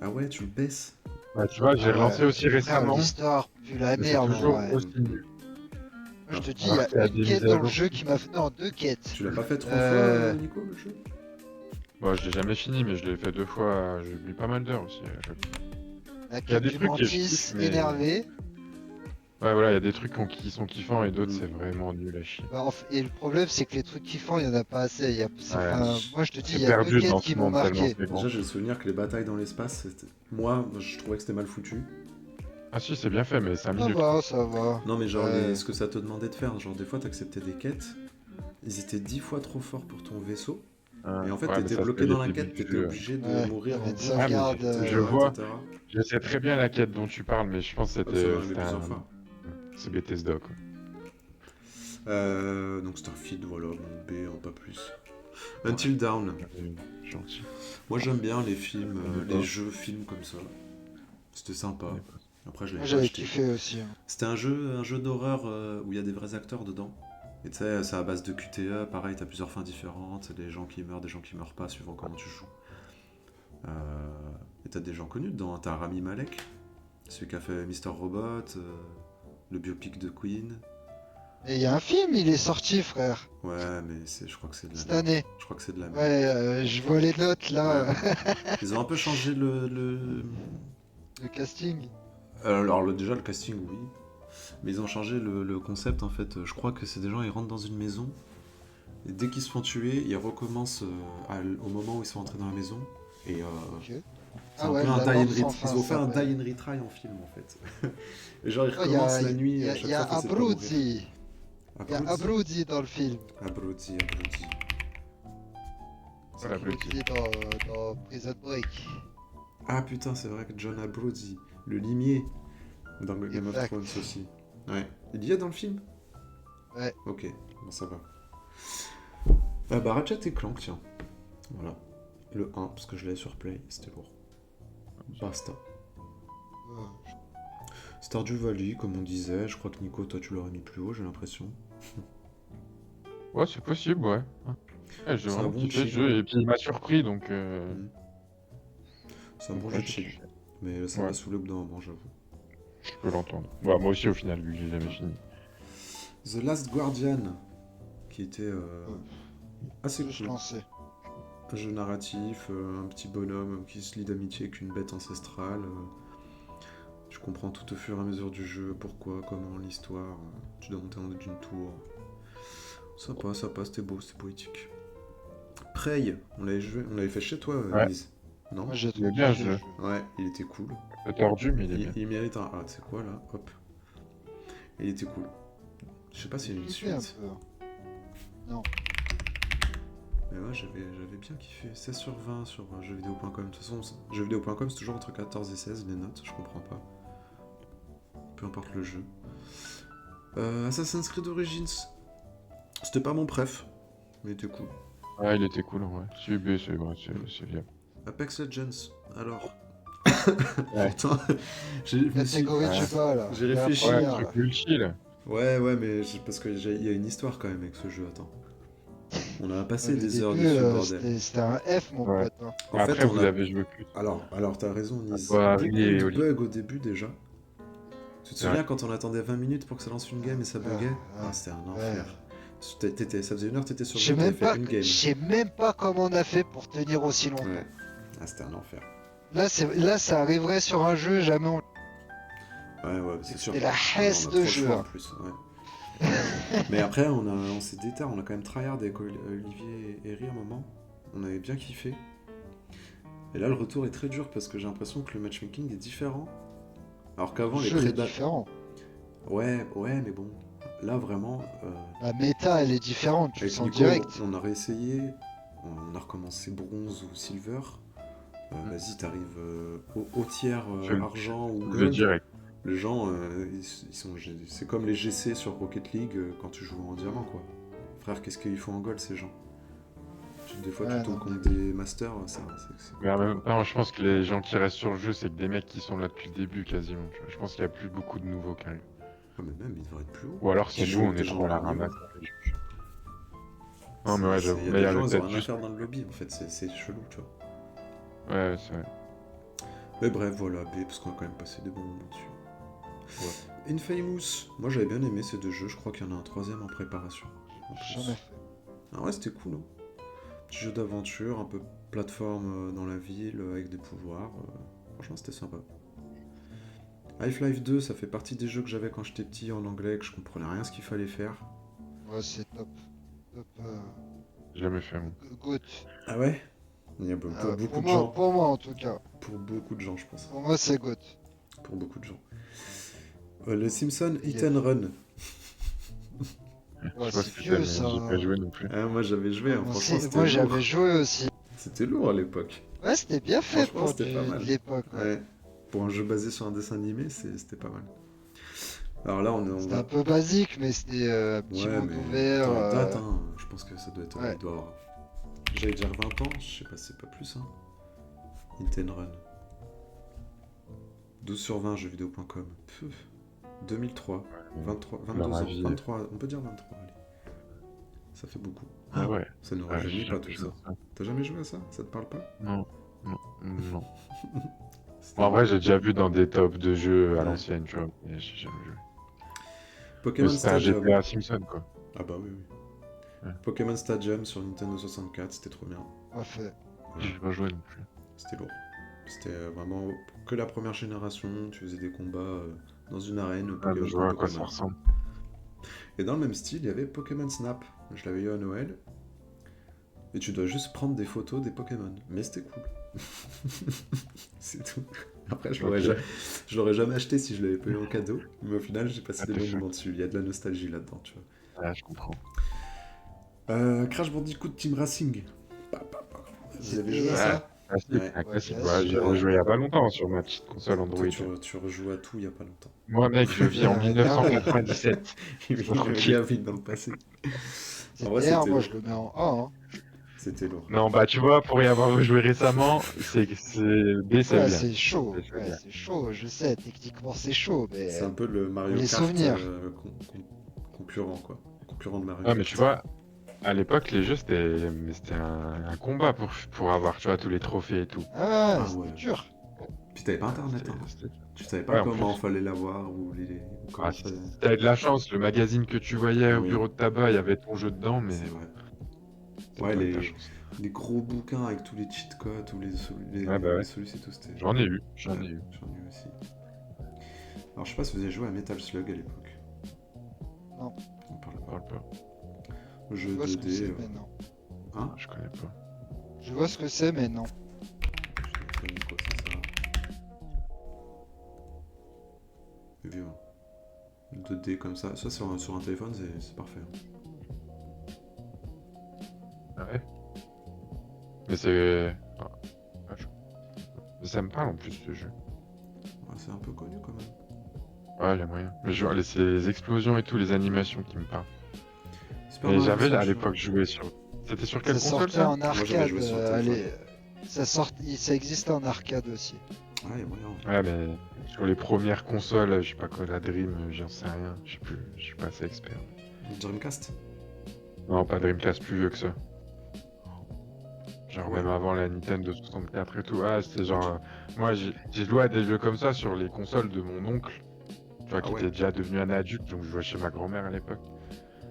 Ah ouais, tu le baisses. Ouais, tu vois, j'ai relancé aussi Ah, récemment. l'histoire pue la Mais c'est merde, en toujours vrai. aussi nul. Moi, je te dis, il Alors y qu'il y a a des une mises quête à dans le jour jeu qui qui m'a fait. Non, deux quêtes. Tu l'as pas fait 3 Euh, fois, Nico, le jeu? Bon, je l'ai jamais fini, mais je l'ai fait 2 fois. J'ai mis pas mal d'heures aussi. La Il y a quête des du trucs que je mantis kiffe, mais- énervé. Ouais, voilà, il y a des trucs qui sont kiffants et d'autres, Mm. c'est vraiment nul à chier. Bah, et le problème, c'est que les trucs kiffants, il y en a pas assez. Enfin, moi, je te dis, C'est il y a deux perdu quêtes dans qui ce m'ont monde tellement marqué. c'est grand. Déjà, j'ai le souvenir que les batailles dans l'espace, moi, je trouvais que c'était mal foutu. Ah si, c'est bien fait, mais 5 Ça minutes. va, ça va. Non, mais genre, Ouais. ce que ça te demandait de faire, genre, des fois, t'acceptais des quêtes, ils étaient 10 fois trop forts pour ton vaisseau, et en fait, Ouais, mais t'étais ça, bloqué c'est dans les la débuts quête, du t'étais jeu. obligé de Ouais, mourir t'avais en une boucle, sauvegarde. Je vois. etc. Je sais très bien la quête dont tu parles, mais je pense que Ah, ça m'est arrivé c'était plusieurs fois. C'est Bethesda, quoi. Donc Starfield, voilà, mon B, hein, pas plus. Until Dawn. Gentil. Moi, j'aime bien les films, On est les pas. jeux films comme ça. C'était sympa. Après, je Moi, l'avais pas j'avais acheté. kiffé aussi, hein. C'était un jeu d'horreur où il y a des vrais acteurs dedans. Et tu sais, c'est à base de QTE, pareil, t'as plusieurs fins différentes, des gens qui meurent, des gens qui meurent pas, suivant comment tu joues. Et t'as des gens connus dedans, hein. T'as Rami Malek, celui qui a fait Mr. Robot, le biopic de Queen. Et il y a un film, il est sorti, frère, Ouais, mais je crois que c'est de la cette merde. année. Je crois que c'est de la merde. Ouais, je vois les notes, là. Ils ont un peu changé le... Le casting. Alors déjà le casting oui, mais ils ont changé le concept en fait. Je crois que c'est des gens, ils rentrent dans une maison, et dès qu'ils se font tuer, ils recommencent au moment où ils sont entrés dans la maison. Et Ok. c'est Ah un ouais, peu un la die and mort sans retry. fin, Ils ont fait ça un s'appelle. die and retry en film en fait. Et genre ils Ouais, il y a, recommencent la nuit il y et a, à chaque il y a fois faut essayer de pas mourir. Abruzzi. Il y a Abruzzi. Abruzzi dans le film. Abruzzi. C'est la blague. Abruzzi dans Prison Break. Ah putain, c'est vrai que John Abruzzi, le limier, dans le Game of Exact. Thrones aussi. Ouais. Il y est dans le film? Ouais. Ok, bon ça va. Bah Ratchet et Clank, tiens. Voilà. Le 1, parce que je l'avais sur Play, c'était lourd. Basta. Stardew Valley, comme on disait, je crois que Nico, toi tu l'aurais mis plus haut, j'ai l'impression. Ouais, c'est possible, ouais. Ouais, j'ai C'est un vraiment bon kiffé le chill. jeu, et puis il m'a surpris, donc... C'est un bon jeu ouais, de j'ai chill. kiffé. Mais ça Ouais. m'a saoulé au bout d'un moment, j'avoue. Je peux l'entendre. Bah, moi aussi, au final, vu que j'ai jamais fini. The Last Guardian, qui était assez Je cool. lançais. Un jeu narratif, un petit bonhomme qui se lie d'amitié avec une bête ancestrale. Tu comprends tout au fur et à mesure du jeu, pourquoi, comment, l'histoire. Tu dois monter en haut d'une tour. Ça passe, c'était beau, c'était poétique. Prey, on l'avait fait chez toi, Ouais. Lise. Non? Moi, j'ai Il est trop bien, kiffé ce le jeu. jeu. Ouais, il était cool. C'est tordu, mais il est bien. Il mérite un A, tu sais quoi là? Hop. Il était cool. Je sais pas s'il y a une Kiffé un suite. peu. Non. Mais ouais, j'avais bien kiffé. 16 sur 20 sur jeuxvideo.com. De toute façon, jeuxvideo.com c'est toujours entre 14 et 16 les notes, je comprends pas. peu importe le jeu. Assassin's Creed Origins. C'était pas mon préf, mais il était cool. Ouais, il était cool, ouais. C'est vrai, c'est bien. Apex Legends, alors. Ouais. Pourtant, je me suis... Catégorie de Ouais. je sais pas là. J'ai La réfléchi. Ouais, le première, truc là. multi, là. Ouais, mais parce qu'il y a une histoire quand même avec ce jeu, attends. On a passé Le des heures début, dessus, bordel. c'était un F, mon Ouais. pote. Hein. En Mais fait, après, on vous a... avez joué plus. Alors t'as raison, Niz. Toi, Harry Beaucoup et de Olivier. bugs au début déjà. Tu te Ouais. souviens quand on attendait 20 minutes pour que ça lance une game et ça buguait? Ouais. Ah, c'était un Ouais. enfer. Ça faisait une heure que t'étais sur Je le sais jeu, même t'avais pas, fait une game. je sais même pas comment on a fait pour tenir aussi longtemps. Ouais. Ah, c'était un enfer. Là, ça arriverait sur un jeu, jamais on. Ouais, c'est sûr. C'était la On hesse a de trop le jeu. choix en Hein. plus, ouais. Mais après, on s'est déter, on a quand même tryhard avec Olivier et Eri à un moment. On avait bien kiffé. Et là, le retour est très dur parce que j'ai l'impression que le matchmaking est différent. Alors qu'avant, Le les jeu est prédateurs. différent. Ouais, mais bon. Là, vraiment. La méta, elle est différente, tu le Avec sens Nico, direct. on a réessayé. On a recommencé bronze ou silver. Vas-y, t'arrives au tiers Je argent ou le gold. direct. Les gens, c'est comme les GC sur Rocket League quand tu joues en diamant, quoi. Frère, qu'est-ce qu'ils font en gold, ces gens? Des fois, Ouais, tu tombes non, contre des masters, c'est Mais en même temps, je pense que les gens qui restent sur le jeu, c'est que des mecs qui sont là depuis le début quasiment. Tu vois. Je pense qu'il n'y a plus beaucoup de nouveaux qui arrivent. Ah, mais même, ils devraient être plus haut. Ou alors c'est Ils nous, jouent on avec est des gens trop à la de haut niveau. ramasse. Non, mais ouais, j'avoue. Il y a Mais il y des a gens, ils ont peut-être rien à juste. faire dans le lobby, en fait, c'est chelou, tu vois. Ouais, c'est vrai. Mais bref, voilà, B, parce qu'on a quand même passé des bons moments dessus. Ouais. Infamous, moi j'avais bien aimé ces deux jeux, je crois qu'il y en a un troisième en préparation. En plus. Jamais fait. Ah ouais, c'était cool, hein. Petit jeu d'aventure, un peu plateforme dans la ville, avec des pouvoirs. Franchement, c'était sympa. Half-Life 2, ça fait partie des jeux que j'avais quand j'étais petit en anglais, que je comprenais rien ce qu'il fallait faire. Ouais, c'est top. Top. Jamais fait, moi. Good. Ah ouais? Il y a pour beaucoup de gens. Pour moi, en tout cas. Pour beaucoup de gens, je pense. Pour moi, c'est good. Pour beaucoup de gens. Le Simpson Hit Yeah. and Run. Ouais, Je sais pas c'est si vieux, mais ça. j'ai pas joué non plus. Ah, moi j'avais joué, hein, Moi, franchement aussi- c'était moi, lourd. j'avais joué aussi. C'était lourd à l'époque. Ouais, c'était bien fait Franchement, pour c'était pas mal. de l'époque. Ouais. Ouais. Pour un jeu basé sur un dessin animé, c'était pas mal. Alors là, on C'était va... un peu basique, mais c'était un petit Ouais, monde mais ouvert. ça date, hein. Je pense que ça doit être... Ouais. il doit avoir... J'allais dire 20 ans, je sais pas si c'est pas plus, hein. Hit and Run. 12 sur 20, jeuxvideo.com. 2003. 23, 22 Leur ans. avis. 23, on peut dire 23, allez. Ça fait beaucoup. Ah ouais. Ça nous Ouais, rajeunit j'ai pas jamais tout joué ça. à ça. T'as jamais joué à ça? Ça te parle pas? Non. Non. C'était- En vrai, j'ai déjà vu dans des tops de jeux à Ouais. l'ancienne, tu vois, mais j'ai jamais joué. Pokémon C'était un Stadium. GTA Simpson, quoi. Ah bah oui. Ouais. Pokémon Stadium sur Nintendo 64, c'était trop bien. Parfait. J'ai pas joué non plus. C'était lourd. C'était vraiment que la première génération, tu faisais des combats dans une arène, Ah, Pokémon je vois à contre quoi ça Pokémon. ressemble. Et dans le même style, il y avait Pokémon Snap. Je l'avais eu à Noël. Et tu dois juste prendre des photos des Pokémon. Mais c'était cool. C'est tout. Après, je l'aurais jamais acheté si je l'avais pas eu en cadeau. Mais au final, j'ai passé Ah, des t'es bons fou. moments dessus. Il y a de la nostalgie là-dedans, tu vois. Ah, je comprends. Crash Bandicoot Team Racing. Vous avez joué à Ouais. ça? Classique, Ouais. un classique. Ouais, Ouais, j'ai super. rejoué il y a pas longtemps sur ma petite console Android. Toi, tu rejoues à tout il y a pas longtemps. Moi, mec, je vis en Ouais, 1997. Il vit dans le passé. En vrai, CDR, c'était moi, lourd. je le mets en A. Hein. C'était lourd. Non, bah, tu vois, pour y avoir rejoué récemment, c'est B, c'est Ouais, bien. c'est chaud. C'est Ouais, bien. c'est chaud. Je sais, techniquement, c'est chaud. Mais C'est un peu le Mario les Kart souvenirs. concurrent, quoi. Concurrent de Mario Ouais, Kart. mais tu vois, à l'époque, les jeux, c'était un combat pour avoir, tu vois, tous les trophées et tout. Ah, Ah c'était ouais. dur. Puis t'avais pas internet, C'était- hein. c'était- Tu savais Ouais, pas en comment plus. fallait l'avoir ou comment Ah, ça... t'avais de la chance, le magazine que tu voyais au Oui. bureau de tabac, il y avait ton jeu dedans, mais C'est vrai. c'était Ouais, pas de ta chance. les gros bouquins avec tous les cheat codes ou Ouais, bah ouais. les solutions et tout, c'était... J'en ai eu. J'en ai eu aussi. Alors, je sais pas si vous avez joué à Metal Slug à l'époque. Non. On parle Je parle pas. pas. Jeu Je vois ce que 2D. c'est, mais non. Hein? Je connais pas. Je vois ce que c'est, mais non. Je sais pas quoi c'est ça. Vieux. 2D comme ça. Ça, sur un téléphone, c'est parfait. Ah ouais. Mais c'est. Ah, mais ça me parle en plus ce jeu. Ouais, c'est un peu connu quand même. Ouais, les moyens. Mais c'est les explosions et tout, les animations qui me parlent. Super Mais Mario j'avais à Sunshine. l'époque joué sur. C'était sur Ça quelle console sortait ça? en Moi j'avais arcade. joué sur téléphone. Ça existait en arcade aussi. Ah, il y a moyen. Ouais, mais sur les premières consoles, je sais pas quoi, la Dream, j'en sais rien. Je sais plus, je suis pas assez expert. Dreamcast. Non, pas Dreamcast, plus vieux que ça. Genre Ouais. même avant la Nintendo 64 et tout. Ah, c'était genre. Moi, j'ai joué à des jeux comme ça sur les consoles de mon oncle. Tu vois, Ah qui ouais. était déjà devenu un adulte, donc je jouais chez ma grand-mère à l'époque.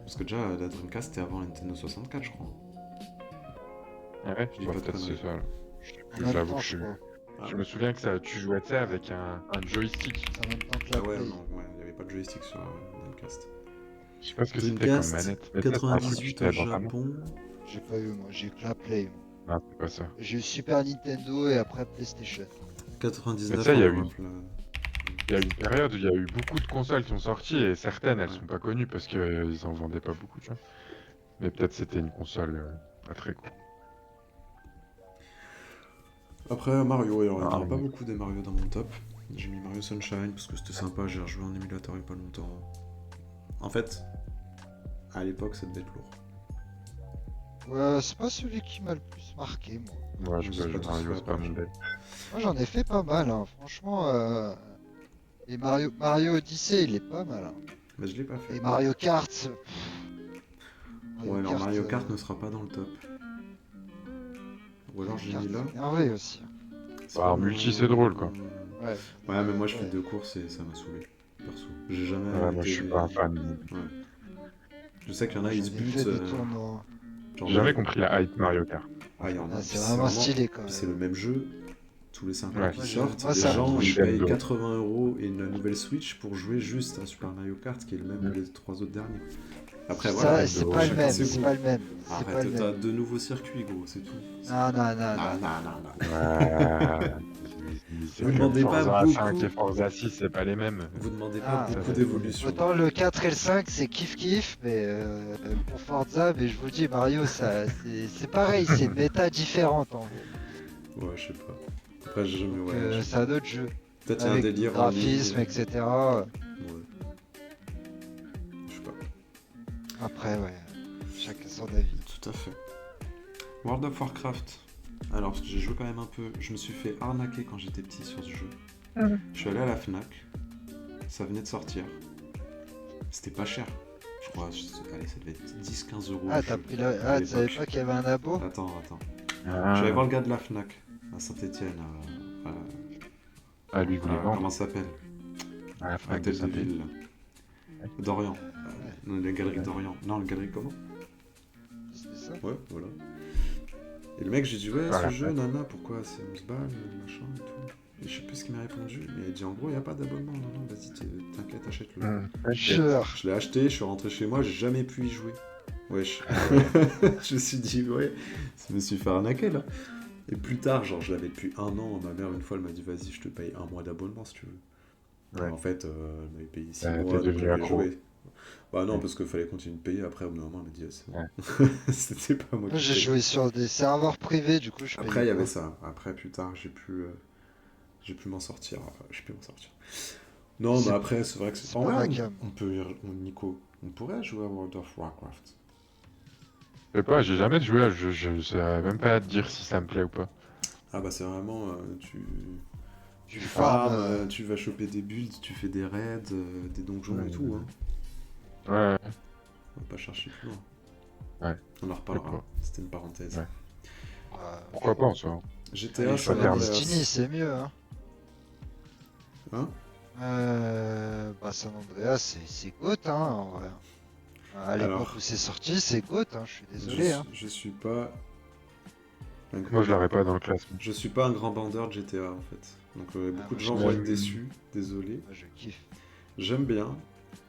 Parce que déjà, la Dreamcast c'était avant la Nintendo 64, je crois. Ah ouais, Je dis bah, pas de peut-être c'est conneries. ça. Je sais En plus, même j'avoue temps, que je crois. je me souviens que ça, tu jouais, tu sais, avec un joystick. C'est en même temps que Ah la ouais, Play. non, ouais, il n'y avait pas de joystick sur Dreamcast. Je sais pas ce que c'était comme Dreamcast, manette. Mais peut-être un truc que tu 98 au t'avais dans ta main. Japon. J'ai pas eu, moi, j'ai eu que la Play. Moi. Non, c'est pas ça. J'ai eu Super Nintendo et après PlayStation. 99 Mais ça, il y a eu- Europe, là. Il y a eu une période où il y a eu beaucoup de consoles qui sont sorties et certaines elles Ouais. sont pas connues parce qu'ils en vendaient pas beaucoup, tu vois. Mais peut-être c'était une console pas très cool. Après Mario, alors il n'y en Ah, aura pas oui. beaucoup des Mario dans mon top. J'ai mis Mario Sunshine parce que c'était sympa, j'ai rejoué en émulateur il y a pas longtemps. En fait, à l'époque ça devait être lourd. Ouais, c'est pas celui qui m'a le plus marqué, moi. Moi, je Je sais peux pas jouer tous Mario, fait c'est pas après, mon je- délire. Moi, j'en ai fait pas mal, hein. Franchement. Et Mario Odyssey, il est pas mal. Hein. Mais je l'ai pas fait. Et Mario Kart. Ouais, alors Mario Kart ne sera pas dans le top. Ou alors j'ai mis là. Énervé aussi. C'est Bah, pas en multi, c'est drôle, quoi. Ouais. Ouais, mais moi je Ouais. fais deux courses et ça m'a saoulé. Perso. J'ai jamais Ouais, moi été- je suis pas un fan. Ouais. Je sais qu'il y en a, Moi, ils j'en se ai butent. fait des tournois. Genre, J'ai jamais compris la hype Mario Kart. Ah, il y en a. Ah, Puis c'est vraiment stylé quand puis c'est même. le même jeu. Tous les 5 ans Ouais. qui Moi, sortent, moi, les ça- gens ils Nintendo. payent 80 € et une nouvelle Switch pour jouer juste à Super Mario Kart qui est le même que les trois autres derniers. Après Ça, voilà, c'est Nintendo, pas le chacun même. ses C'est goûts. pas le même. C'est pas le Arrête, t'as même. deux nouveaux circuits gros, c'est tout. Non, non, non, Non, non. non. Ouais. C'est Vous comme demandez pas Forza beaucoup. 5 et Forza 6, c'est pas les mêmes. Vous demandez Ah, pas beaucoup ouais. d'évolution. Autant le 4 et le 5 c'est kiff mais pour Forza, mais je vous dis Mario c'est pareil, c'est une méta différente en gros. Ouais, je sais pas. Après, j'ai jamais. Donc, Ouais, c'est un autre jeu. peut-être il y a un Avec délire du en ligne. graphisme, etc. Ouais. Je sais pas. Après ouais, chacun son avis. Tout à fait. World of Warcraft. Alors, parce que j'ai joué quand même un peu. Je me suis fait arnaquer quand j'étais petit sur ce jeu. Je suis allé à la Fnac. Ça venait de sortir. C'était pas cher. Je crois, allez, ça devait être 10-15 euros. Ah le t'as jeu, pris à tu savais l'époque. pas qu'il y avait un abo? Attends. Ah. Je vais voir le gars de la Fnac à Saint-Etienne. Ah, lui, vous voulez vendre? Comment ça s'appelle Ah, la À Fnac de tête de Saint-Étienne. ville. D'Orient. Non, la galerie d'Orient. Non, la galerie comment C'était ça? Ouais, voilà. Et le mec, j'ai dit, ouais, Voilà. ce jeu, nana, pourquoi c'est 11 balles, machin et tout. Et je sais plus ce qu'il m'a répondu, mais il a dit, en gros, il n'y a pas d'abonnement, non, vas-y, t'inquiète, achète-le. Ok. Jure. Je l'ai acheté, je suis rentré chez moi, j'ai jamais pu y jouer. Wesh. Je me suis dit, ouais, je me suis fait arnaquer, là. Et plus tard, genre, je l'avais depuis 1 an, ma mère, une fois, elle m'a dit, vas-y, je te paye 1 mois d'abonnement, si tu veux. Ouais. Et en fait, elle m'avait payé 6 T'es mois, donc devenu j'avais accro. joué. Bah non, Ouais. parce qu'il fallait continuer de payer, après, au bout d'un moment, elle m'a dit, ah, c'est bon. Ouais. C'était pas moi Moi qui j'ai payais. joué sur des serveurs privés, du coup je Après, payais il y avait pas. ça. Après, plus tard, j'ai pu m'en sortir. J'ai pu m'en sortir. Non, mais C'est- après, c'est vrai que c'est c'est en pas vrai, ma cam. on peut Nico, on pourrait jouer à World of Warcraft. Je sais pas, j'ai jamais joué à ce jeu, je sais même pas te dire si ça me plaît ou pas. Ah bah c'est vraiment tu farmes, farmes, tu vas choper des builds, tu fais des raids, des donjons et tout. Hein. Ouais. On va pas chercher plus loin. Ouais. On en reparlera. D'accord. C'était une parenthèse. Ouais. Ouais. Pourquoi pas en soi. GTA, Allez, ça jouer à terme. Destiny, c'est mieux hein. Hein Bah San Andreas c'est GOAT hein en vrai. À l'époque Alors, où c'est sorti, c'est GOAT hein, je suis désolé hein. je suis pas. Moi je l'aurais pas dans le classement. Je suis pas un grand bandeur de GTA en fait. Donc beaucoup de moi, gens je vont kiffe. être déçus, désolé. Moi, je kiffe. J'aime bien,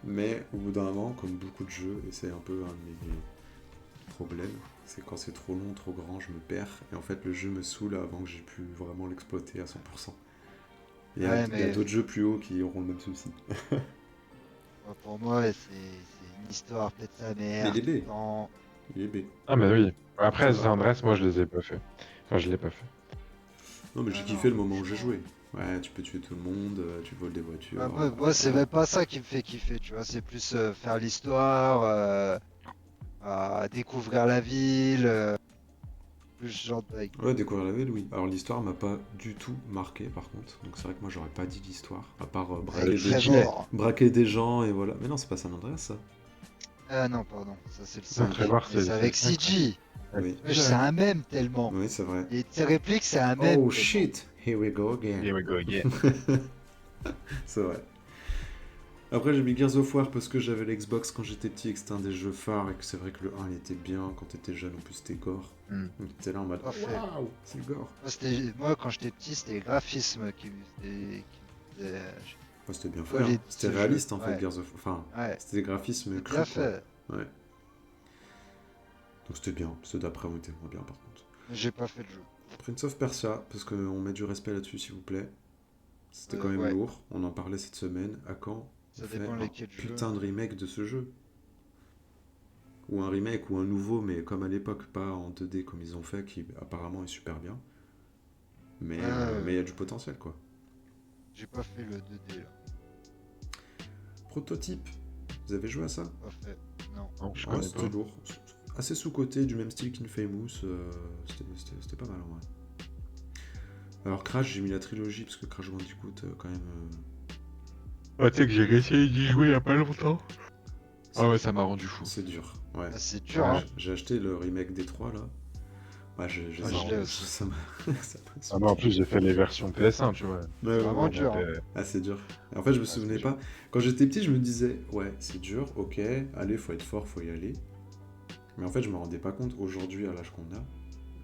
mais au bout d'un moment, comme beaucoup de jeux, et c'est un peu un de mes problèmes, c'est quand c'est trop long, trop grand, je me perds, et en fait le jeu me saoule avant que j'ai pu vraiment l'exploiter à 100%. Il y a, Ouais, il y a mais- d'autres jeux plus hauts qui auront le même souci. Moi, pour moi c'est une histoire peut-être sa mère. Mais il est laid. Non. Il est B. Ah mais oui. Après San Andreas, moi je les ai pas fait. Enfin je l'ai pas fait. Non, mais j'ai Ah kiffé non, le moment où j'ai franchement. joué. Ouais, tu peux tuer tout le monde, tu voles des voitures. Bah, moi, c'est même pas ça qui me fait kiffer, tu vois. C'est plus faire l'histoire, à découvrir la ville, plus ce genre de bail. Ouais, découvrir la ville, oui. Alors l'histoire m'a pas du tout marqué, par contre. Donc c'est vrai que moi, j'aurais pas dit l'histoire, à part Avec C'est Trevor. braquer des gens et voilà. Mais non, c'est pas San Andreas, ça. Ah non, pardon, ça c'est le Non, 5. Trevor, Mais c'est c'est avec le 5, ouais. CG. Oui. Wesh, c'est un mème tellement. Oui, c'est vrai. Et tes répliques, c'est un mème Oh tellement. shit, here we go again. Here we go again. C'est vrai. Après, j'ai mis Gears of War parce que j'avais l'Xbox quand j'étais petit et que c'était un des jeux phares et que c'est vrai que le 1 il était bien quand t'étais jeune, en plus c'était gore. Hmm. Donc t'étais là en mode Parfait. waouh, c'est gore. Moi, quand j'étais petit, c'était les graphismes qui me faisaient- Ouais, c'était bien fait, Ouais, hein. les- C'était ce jeu, réaliste en fait, ouais. Gears of War. Enfin, Ouais, c'était des graphismes c'est crus bien quoi. fait. Ouais. Donc c'était bien. Ceux d'après ont été moins bien par contre. Mais j'ai pas fait le jeu. Prince of Persia, parce qu'on met du respect là-dessus s'il vous plaît. C'était quand même Ouais, lourd. On en parlait cette semaine. À quand ça on fait dépend un lesquels jeux. putain de remake de ce jeu? Ou un remake ou un nouveau, mais comme à l'époque, pas en 2D comme ils ont fait, qui apparemment est super bien. Mais il y a du potentiel quoi. J'ai pas fait le 2D là. Prototype, vous avez joué à ça? Pas fait. Non. Non, je Ouais, connais c'était pas. lourd. Assez sous-côté, du même style qu'Infamous. C'était pas mal en vrai. Alors Crash, j'ai mis la trilogie parce que Crash Bandicoot, quand même. Ah, tu sais que j'ai essayé d'y jouer il y a pas longtemps. Ah ouais, ça m'a rendu fou. C'est dur. Ouais. Ah, c'est dur, Ouais. hein. J'ai acheté le remake des 3 là. Ouais, Ah, je l'ai aussi. ça m'a. ça m'a Ah, mais en plus, j'ai fait les versions PS1, tu vois. Ouais, C'est ouais, vraiment ouais. dur, hein. Ah, c'est dur. Et en fait, je me Ah, souvenais c'est pas. Quand j'étais petit, je me disais, ouais, c'est dur, ok, allez, faut être fort, faut y aller. Mais en fait, je me rendais pas compte aujourd'hui, à l'âge qu'on a,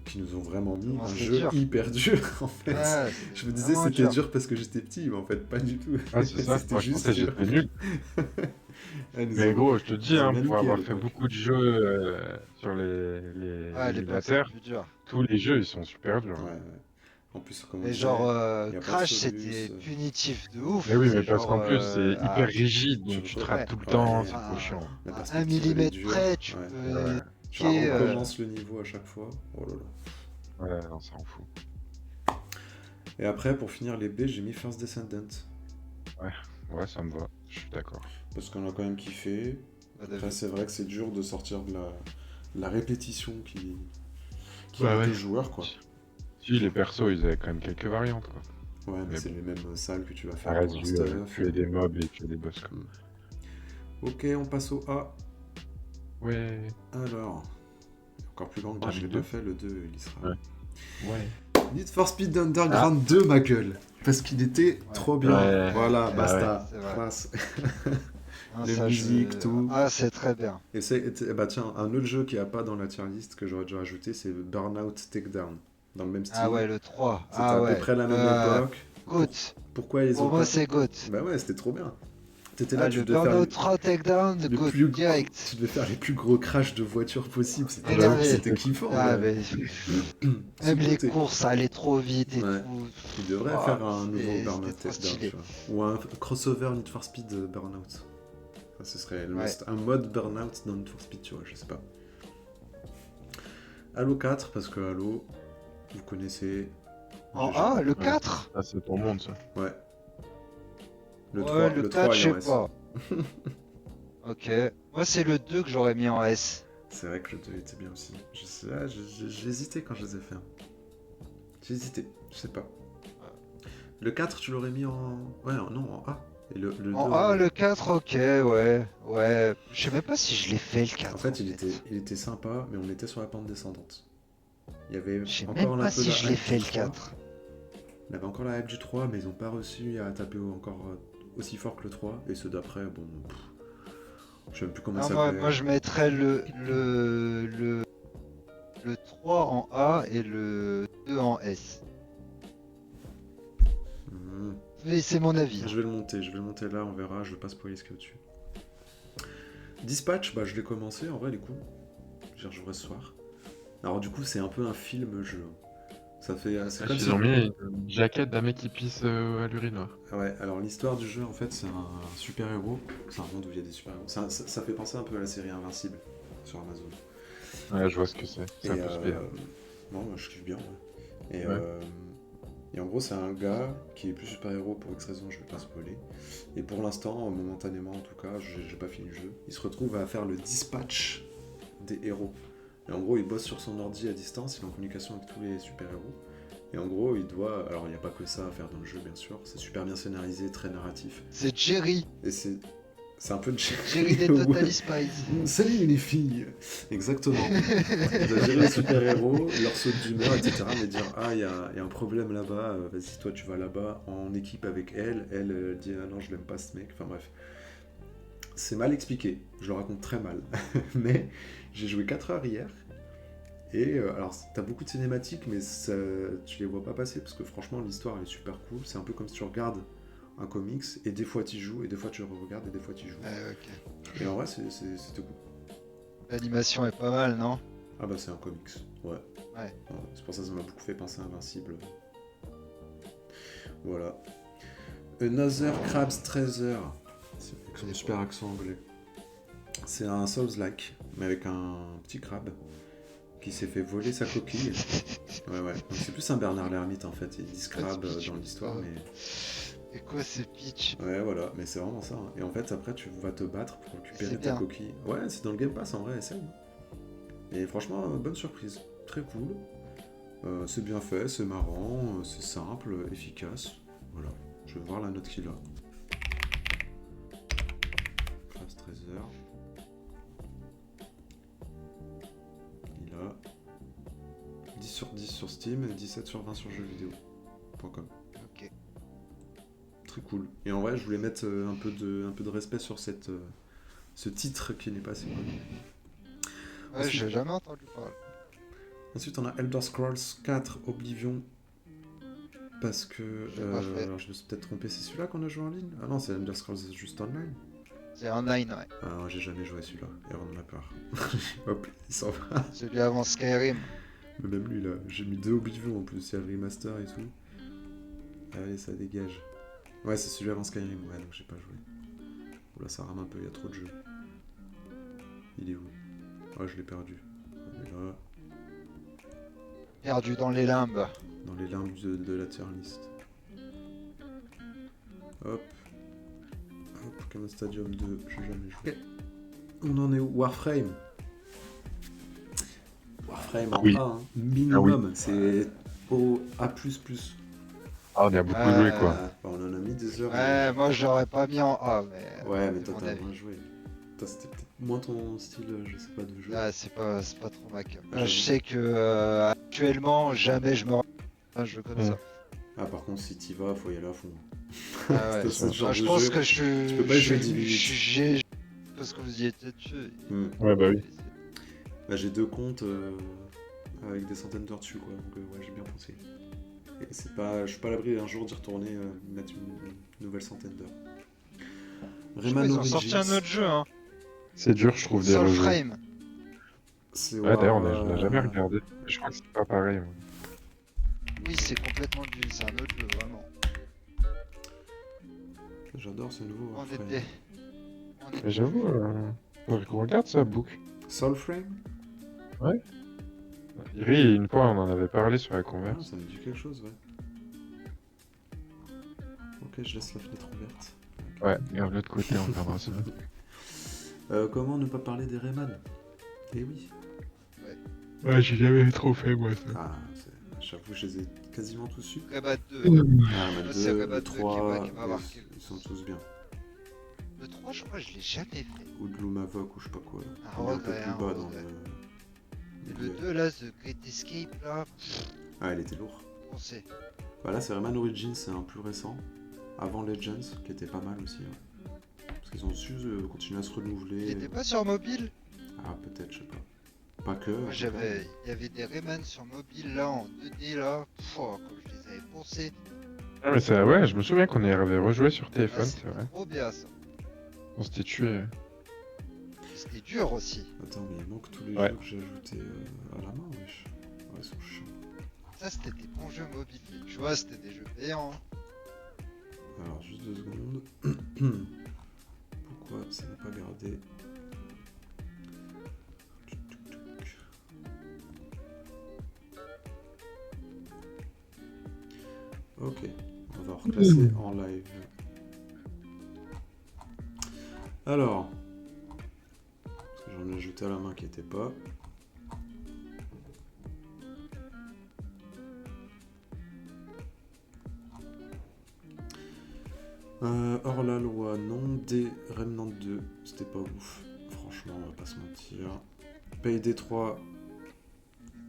qu'ils nous ont vraiment mis Comment un c'est jeu dur. hyper dur, en fait. Ouais, Je me c'est disais vraiment c'était dur parce que j'étais petit, mais en fait, pas du tout. Ah, c'est ça. C'était Moi, je juste pensais que dur. j'étais nul. Elles nous Mais ont- gros, je te ils dis, ont hein, bien pour niqué à avoir fait l'époque. beaucoup de jeux sur les Ah, les boss, c'est émulateurs, plus dur. tous les jeux, ils sont super durs. Ouais, Hein. ouais. En plus, comme on Mais disait, genre, il n'y a pas de Crash, Solus. c'était punitif de ouf. Mais oui, mais C'est parce genre, qu'en plus, c'est hyper rigide, Tu donc tu te re- rates ouais, tout le temps, Ouais, c'est trop chiant. la à 1 perspective, elle est millimètre dure. près, tu Ouais. peux Ouais, Tu niquer, recommences le niveau à chaque fois. Oh là là. ouais, non, ça en fout. Et après, pour finir les B, j'ai mis First Descendant. Ouais, ça me va, je suis d'accord. Parce qu'on a quand même kiffé. Bah, Après, David. c'est vrai que c'est dur de sortir de la répétition qui Bah est ouais. de joueurs, quoi. Si, les persos, ils avaient quand même quelques variantes, quoi. Ouais, mais Mais c'est bon. les mêmes salles que tu vas Ça faire reste pour leur du stuff. tuer des mobs et tuer des boss, quoi. Ok, on passe au A. Ouais. Alors, encore plus grand que Ah, moi, je le l'ai deux. pas fait, le 2, il y sera. Ouais. Ouais. Need for Speed Underground 2, ma gueule. Parce qu'il était trop bien. Ouais. Voilà, Ouais, basta. c'est vrai. Classe. Hein, Les ça, musiques, tout. Ah, c'est très bien. Et bah tiens, un autre jeu qui a pas dans la tier list que j'aurais dû rajouter, c'est Burnout Takedown. Dans le même style. Ah ouais, le 3. C'était Ah à peu ouais. près la même époque. GOAT. Pourquoi ils ont Pour moi, pas... c'est GOAT. Bah ouais, c'était trop bien. T'étais là, Ah, tu le devais faire Burnout 3 Takedown, les GOAT plus direct. tu devais faire les plus gros crashs de voitures possibles. C'était Énervé. c'était kiffant. Ah, ouais. mais... Même les Sous-côté. courses, ça allait trop vite et Ouais. tout. Il devrait Oh, faire un c'était- nouveau Burnout c'était trop Takedown, stylé. tu vois. Ou un crossover Need for Speed Burnout. Enfin, ce serait Ouais. un mode Burnout dans Need for Speed, tu vois, je sais pas. Halo 4, parce que Halo, vous connaissez. En J'ai- A, le Ouais. 4 Ah, c'est ton monde, ça. Ouais. Le Ouais, 3, le le 4, 3 je il sais en reste. pas. Ok. Moi, c'est le 2 que j'aurais mis en S. C'est vrai que le 2 était bien aussi. J'ai hésité quand je les ai fait. J'ai hésité, je sais pas. Le 4, tu l'aurais mis en. Ouais, non, en A. Et le 2. En A, le 4, ok, ouais. Ouais. Je sais même pas si je l'ai fait, le 4. En fait, il était sympa, mais on était sur la pente descendante. Il y avait Je sais encore même un pas peu si la je l'ai hype fait, du le 3. 4. Il y avait encore la hype du 3, mais ils ont pas réussi à taper encore aussi fort que le 3. Et ceux d'après, bon. Je sais même plus comment Non, ça moi, s'appelait. moi, je mettrais le 3 en A et le 2 en S. Mhm. Mais c'est mon avis. Je vais le monter là, on verra, je vais pas spoiler ce qu'il y a au-dessus. Dispatch, bah je l'ai commencé, en vrai, il est cool. J'y rejouerai ce soir. Alors du coup, c'est un peu un film-jeu. Ça fait... c'est comme Ils si... ont mis une jaquette d'un mec qui pisse à l'urinoir. Ah ouais, alors l'histoire du jeu, en fait, c'est un super-héros. C'est un monde où il y a des super-héros. Ça fait penser un peu à la série Invincible sur Amazon. Ouais, je vois ce que c'est. C'est un Et peu spécial. bon, moi, je kiffe bien. Ouais. Et Ouais. Et en gros, c'est un gars qui est plus super-héros pour X raison, je vais pas spoiler. Et pour l'instant, momentanément en tout cas, j'ai pas fini le jeu. Il se retrouve à faire le dispatch des héros. Et en gros, il bosse sur son ordi à distance, il est en communication avec tous les super-héros. Et en gros, il doit. Alors, il n'y a pas que ça à faire dans le jeu, bien sûr. C'est super bien scénarisé, très narratif. C'est Jerry. Et c'est un peu de Jerry des Totally Spies. Salut les filles. Exactement. Il doit gérer les super-héros, leur saute d'humeur, etc. Mais dire, ah, il y a un problème là-bas, vas-y, toi, tu vas là-bas en équipe avec elle. Elle dit, ah non, je l'aime pas ce mec. Enfin bref. C'est mal expliqué. Je le raconte très mal. Mais j'ai joué 4 heures hier. Et alors, t'as beaucoup de cinématiques, mais tu les vois pas passer parce que franchement, l'histoire elle est super cool. C'est un peu comme si tu regardes un comics et des fois tu joues, et des fois tu le regardes, et des fois tu joues. Ok. Et en vrai, c'était cool. L'animation est pas mal, non? Ah bah, c'est un comics, ouais. Ouais. C'est pour ça que ça m'a beaucoup fait penser à Invincible. Voilà. Another Crab's Treasure. C'est avec son super accent anglais. C'est un Souls-like, mais avec un petit crabe qui s'est fait voler sa coquille. Ouais. Donc c'est plus un Bernard l'ermite en fait. Il dit crabe dans l'histoire, mais. Et quoi, c'est pitch? Ouais, voilà, mais c'est vraiment ça. Hein. Et en fait, après, tu vas te battre pour récupérer ta coquille. Ouais, c'est dans le Game Pass en vrai, essaye. Et franchement, bonne surprise. Très cool. C'est bien fait, c'est marrant, c'est simple, efficace. Voilà. Je vais voir la note qu'il a. Classe 13 heures. Il a 10 sur 10 sur Steam et 17 sur 20 sur jeuxvideo.com. Ok. Très cool. Et en vrai, je voulais mettre un peu de respect sur ce titre qui n'est pas assez connu. Ouais, Ensuite, j'ai jamais entendu parler. Ensuite, on a Elder Scrolls 4 Oblivion. Parce que. Alors, je me suis peut-être trompé, c'est celui-là qu'on a joué en ligne? Ah non, c'est Elder Scrolls juste online. C'est online, ouais. Ah, j'ai jamais joué celui-là, et on en a peur. Hop, il s'en va. Celui avant Skyrim. Mais même lui, là, j'ai mis 2 Oblivion en plus, il y a le remaster et tout. Allez, ça dégage. Ouais, c'est celui avant Skyrim, ouais, donc j'ai pas joué. Oula, ça rame un peu, il y a trop de jeux. Il est où? Ouais, je l'ai perdu. Il est là. Perdu dans les limbes. Dans les limbes de la tier list. Hop. Hop, comme Stadium 2, j'ai jamais joué. Okay. On en est où? Warframe. Warframe en A, hein. Minimum, oui. C'est au A++. Ah, on y a beaucoup joué, quoi. On en a mis des heures. Ouais, moi je l'aurais pas mis en A, mais... Ouais, mais toi t'as moins joué. Toi c'était peut-être moins ton style, je sais pas, de jeu. Ah, c'est pas trop ma cam. Je sais que actuellement, jamais je me rends un jeu comme ça. Ah, par contre, si t'y vas, faut y aller à fond. Ah ouais, je pense que je peux pas jouer 10 minutes. Parce que vous y étiez dessus. Ouais, bah oui. Bah, j'ai 2 comptes avec des centaines d'heures dessus, quoi. Donc, ouais, j'ai bien pensé. Et c'est pas, je suis pas à l'abri d'un jour d'y retourner, mettre une nouvelle centaine d'heures. Rayman Origins. Ils ont sorti un autre jeu, hein. C'est dur, je trouve, des rejeux. Soulframe. Ouais, d'ailleurs, on n'a jamais regardé. Je crois que c'est pas pareil. Oui, c'est complètement c'est un autre jeu, vraiment. J'adore ce nouveau. Mais j'avoue, faudrait qu'on regarde ça, Book. Soulframe? Ouais. Oui, une fois, on en avait parlé sur la converse. Ah, ça me dit quelque chose, ouais. Ok, je laisse la fenêtre ouverte. Ouais, regarde de l'autre côté, on regardera ça. Comment ne pas parler des Rayman? Eh oui. Ouais, j'ai jamais trop fait, moi, ça. Ah, j'avoue, je les ai quasiment tous su. Rayman 2. Ah, Rayman 2, le 3, qui m'a marqué. Ils sont tous bien. Le 3, je crois que je l'ai jamais fait. Ou de Lumavok, ou je sais pas quoi. Un peu plus bas dans le 2, là, The Great Escape, là... Ah, il était lourd. On sait. Bah là, c'est Rayman Origins, c'est un plus récent. Avant Legends, qui était pas mal aussi. Hein. Parce qu'ils ont su continuer à se renouveler. Il était pas sur mobile? Ah, peut-être, je sais pas. Pas que. Moi, il y avait des Rayman sur mobile, là, en 2D, là. Comme je les avais poncés. Ah, mais ça, ouais, je me souviens qu'on y avait rejoué sur téléphone, c'est vrai. Trop bien, ça. On s'était tué. C'était dur aussi. Attends, mais il manque tous les jeux que j'ai ajoutés à la main, wesh. Ouais, ils sont chiants. Ça, c'était des bons jeux mobiles. Tu vois, c'était des jeux payants. Hein. Alors, juste 2 secondes. Pourquoi ça n'a pas gardé? Ok, on va reclasser en live. Alors, parce que j'en ai ajouté à la main qui était pas. Hors la loi, non. Des Remnant 2, c'était pas ouf. Franchement, on va pas se mentir. Payday 3,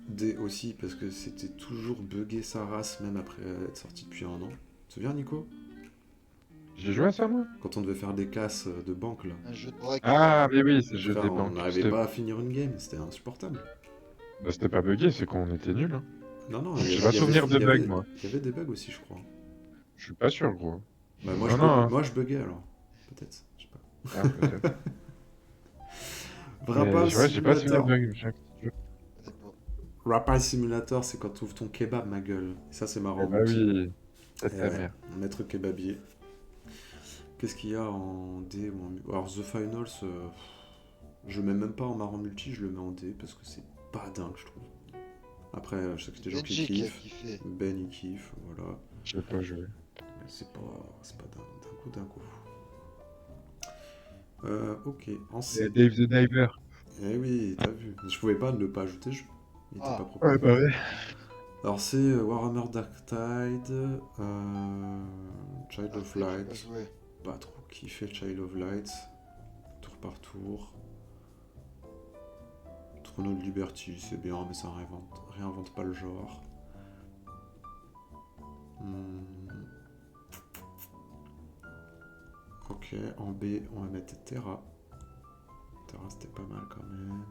D aussi, parce que c'était toujours buggé sa race, même après être sorti depuis un an. Tu te souviens, Nico? J'ai joué à ça, moi? Quand on devait faire des casses de banque, là. Un jeu de braqueur. Ah, mais oui, c'est le jeu Frère, des on banques. n'arrivait pas à finir une game, c'était insupportable. Bah, c'était pas bugué, c'est qu'on était nuls. Hein. Non, non, J'ai pas souvenir de bugs, moi. il y avait des bugs aussi, je crois. Je suis pas sûr, gros. Bah, Non, non, hein. moi je buguais alors. Peut-être, je sais pas. Ah, peut-être. Rapaz Ouais, j'ai pas souvenir Simulator. de bugs. C'est beau. Rapaz Simulator, c'est quand tu ouvres ton kebab, ma gueule. Et ça, c'est marrant. Bah oui, c'est Eh ta ouais, mère. maître kebabier. Qu'est-ce qu'il y a en D ou en mu? Alors, The Finals, je le mets même pas en marrant multi, je le mets en D parce que c'est pas dingue, je trouve. Après, je sais que c'est des gens qui Benji qui a kiffent. kiffé. Ben, il kiffe, voilà. J'ai pas joué. Mais c'est pas d'un coup. Ok, en C. C'est Dave the Diver. Eh oui, t'as vu. Je pouvais pas ne pas ajouter, il était Ah. pas proposé. bah ouais. Alors c'est Warhammer Dark Tide, Child of Après, j'ai pas Light, joué. pas trop kiffé Child of Light, tour par tour. Throne of Liberty, c'est bien, mais ça réinvente pas le genre. Ok, en B, on va mettre Terra. Terra, c'était pas mal quand même.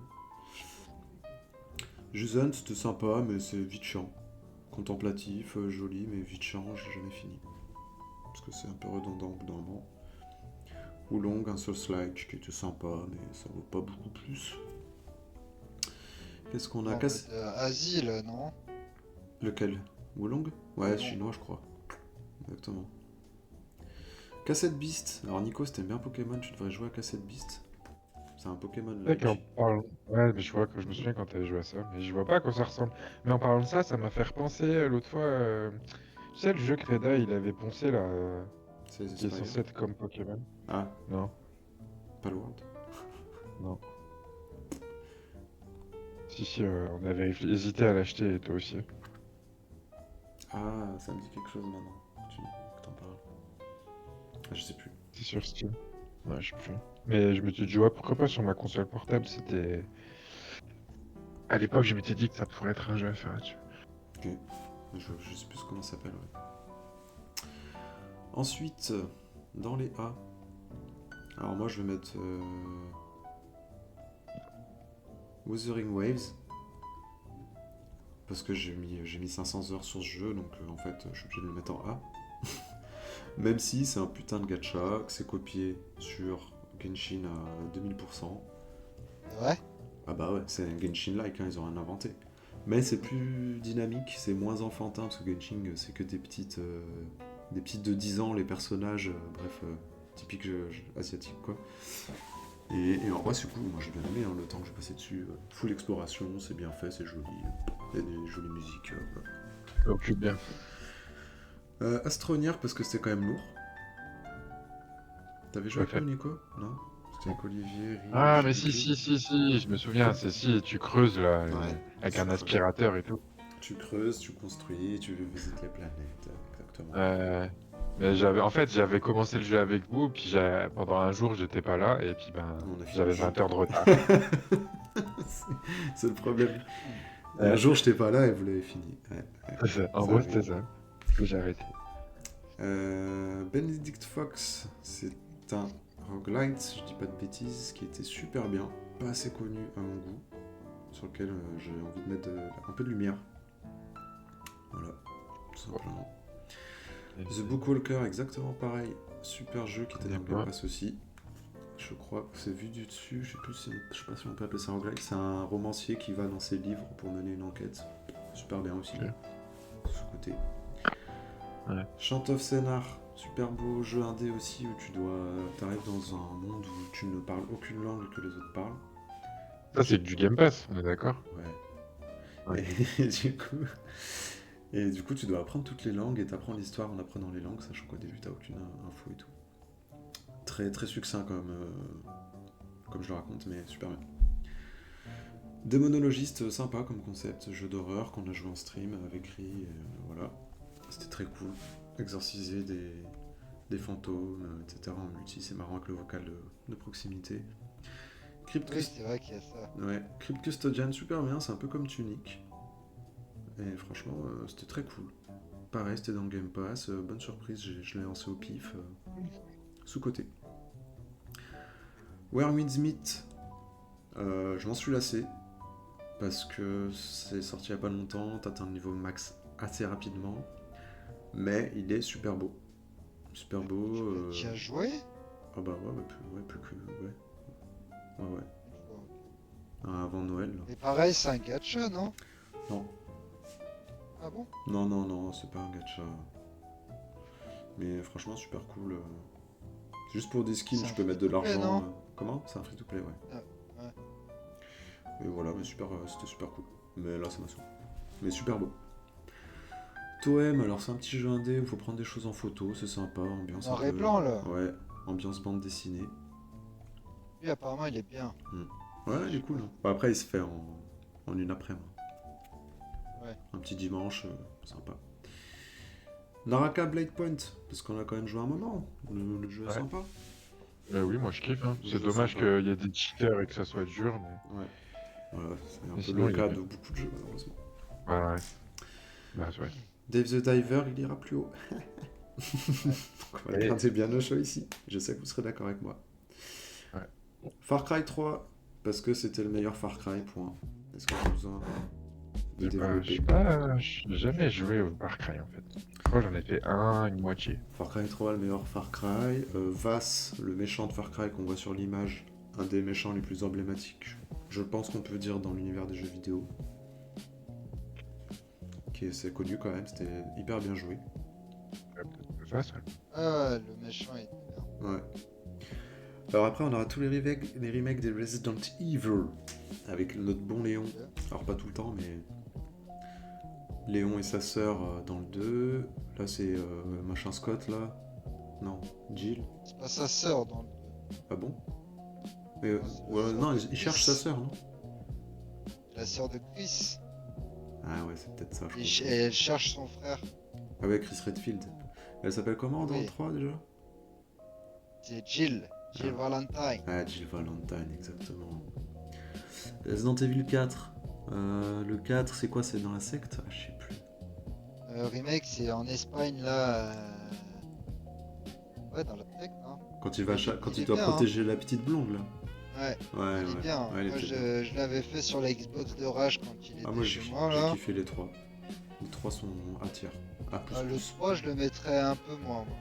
Juzen, c'était sympa, mais c'est vite chiant. Contemplatif, joli, mais vite chiant, j'ai jamais fini. Parce que c'est un peu redondant au bout d'un moment. Wulong, un Souls-like qui était sympa, mais ça vaut pas beaucoup plus. Qu'est-ce qu'on a En cassé? mode, Asile, non? Lequel? Wulong? Ouais, Wulong. chinois, je crois. Exactement. Cassette Beast. Alors, Nico, si t'aimes bien Pokémon, tu devrais jouer à Cassette Beast. C'est un Pokémon C'est qu'en like. parlant... Ouais, mais je vois que je me souviens quand t'avais joué à ça, mais je vois pas à quoi ça ressemble. Mais en parlant de ça, ça m'a fait repenser l'autre fois. Tu sais, le jeu que Reda il avait poncé là, C'est qui est Spire. censé être comme Pokémon. Ah, Non, Palworld. non. Si, on avait hésité à l'acheter et toi aussi. Ah, ça me dit quelque chose maintenant. Que t'en parles. Ah, je sais plus. C'est sur Steam. Ouais, je sais plus. Mais je me suis dit, ouais, pourquoi pas sur ma console portable, c'était... À l'époque, je m'étais dit que ça pourrait être un jeu à faire là-dessus. Ok. Je sais plus comment ça s'appelle, ouais. Ensuite, dans les A. Alors moi, je vais mettre Wuthering Waves. Parce que j'ai mis 500 heures sur ce jeu, donc en fait, je suis obligé de le mettre en A. Même si c'est un putain de gacha, que c'est copié sur Genshin à 2000%. Ouais. Ah bah ouais, c'est un Genshin-like, hein, ils ont rien inventé. Mais c'est plus dynamique, c'est moins enfantin, parce que Genshin, c'est que des petites de 10 ans, les personnages, bref, typiques asiatiques, quoi. Et en vrai, c'est cool, moi j'ai bien aimé hein, le temps que j'ai passé dessus. Full exploration, c'est bien fait, c'est joli. Il y a des jolies musiques. Voilà. Ça occupe bien. Astroneer, parce que c'était quand même lourd. T'avais joué avec Tout à nous, Nico? Non? C'était avec Olivier, Rie, Ah, je mais sais si, plus. je me souviens, c'est si, tu creuses là, Ouais, avec tu un creuses. aspirateur et tout. Tu creuses, tu construis, tu visites les planètes, exactement. Mais j'avais commencé le jeu avec vous, puis pendant un jour, j'étais pas là, et puis ben, On a fini j'avais le jeu. 20 heures de retard. C'est le problème. Un jour, j'étais pas là et vous l'avez fini. Ouais. C'est ça. En Ça gros, arrive. c'était ça. Que j'ai arrêté. Benedict Fox, c'est un roguelite, je dis pas de bêtises, qui était super bien, pas assez connu à mon goût, sur lequel j'ai envie de mettre un peu de lumière. Voilà, tout simplement. The Bookwalker, exactement pareil, super jeu qui était dans le Game Pass aussi. Je crois que c'est vu du dessus, je sais pas si on peut appeler ça roguelite, c'est un romancier qui va dans ses livres pour mener une enquête. Super bien aussi, de ce côté. Ouais. Chant of Senar, super beau jeu indé aussi où t'arrives dans un monde où tu ne parles aucune langue que les autres parlent. Ça, c'est du Game Pass, on est d'accord? Ouais. Ouais. Et du coup, Et du coup, tu dois apprendre toutes les langues et t'apprends l'histoire en apprenant les langues, sachant qu'au début, t'as aucune info et tout. Très, très succinct comme je le raconte, mais super bien. Démonologiste, sympa comme concept, jeu d'horreur qu'on a joué en stream avec Ri, voilà. C'était très cool. Exorciser des fantômes, etc. en multi, c'est marrant avec le vocal de proximité. Oui, c'est vrai qu'il y a ça. Ouais, Crypt Custodian, super bien, c'est un peu comme Tunic. Et franchement, c'était très cool. Pareil, c'était dans le Game Pass, bonne surprise, je l'ai lancé au pif, sous-côté. Where Winds Meet, je m'en suis lassé, parce que c'est sorti il n'y a pas longtemps, t'atteins le niveau max assez rapidement, mais il est super beau. Super beau. Tu as joué? Ah bah ouais, plus que... Ouais. Ouais. Avant Noël, là. Mais pareil, c'est un gacha, non? Non. Ah bon? Non, c'est pas un gacha. Mais franchement, super cool. Juste pour des skins, C'est je un peux mettre de free-to-play, l'argent. non Comment? C'est un free-to-play, ouais. Ah, ouais. Et voilà, mais super, c'était super cool. Mais là, ça m'a saoulé. Mais super beau. Toem, alors c'est un petit jeu indé où il faut prendre des choses en photo, c'est sympa, ambiance Noir un et peu... blanc, là. Ouais, ambiance bande dessinée. Lui, apparemment, il est bien. Ouais, il est cool. Hein. Bon, après, il se fait en une après-midi. Ouais. Un petit dimanche, sympa. Naraka Blade Point, parce qu'on a quand même joué un moment. Le jeu est Ouais. sympa. Oui, moi je kiffe. Hein. Le C'est jeu dommage sympa. qu'il y ait des cheaters et que ça soit dur, mais. Ouais. Voilà, c'est un Mais peu sinon, le il est cas bien. de beaucoup de jeux, malheureusement. Ouais. Bah, ouais. Dave the Diver, il ira plus haut. Donc on va Et- garder bien nos choix ici. Je sais que vous serez d'accord avec moi. Ouais. Far Cry 3, parce que c'était le meilleur Far Cry, point. Est-ce qu'on a besoin de développer J'ai jamais joué au Far Cry en fait. Moi j'en ai fait une moitié. Far Cry 3, le meilleur Far Cry. Vaas, le méchant de Far Cry qu'on voit sur l'image, un des méchants les plus emblématiques, je pense qu'on peut dire dans l'univers des jeux vidéo. C'est connu quand même, c'était hyper bien joué. Peut-être ça, ça. Ah, le méchant est bien. Ouais. Alors après, on aura tous les remakes des Resident Evil, avec notre bon Léon. Alors pas tout le temps, mais Léon et sa sœur dans le 2. Là, c'est machin Scott, là. Non, Jill. C'est pas sa sœur dans le 2. Ah bon? Mais, Non, c'est la ouais, sœur non, de il cherche Chris. sa sœur, non? La sœur de Chris. Ah ouais, c'est peut-être ça, je Et crois. elle cherche son frère. Ah ouais, Chris Redfield. Elle s'appelle comment dans Oui. le 3 déjà? C'est Jill. Jill Ah. Valentine. Ah, Jill Valentine, exactement. Resident Evil 4. Le 4, c'est quoi? C'est dans la secte? Ah, je sais plus. Remake, c'est en Espagne, là. Ouais, dans la tech, hein. Quand il Il est doit bien, protéger la petite blonde, là. Ouais, Ouais, il est ouais. bien. Ouais, il Moi, était bien. je l'avais fait sur la Xbox de Rage quand il était Ah, moi, chez j'ai moi, là. kiffé les 3. Les 3 sont à tiers. A++. Ah, le 3, je le mettrais un peu moins, moi.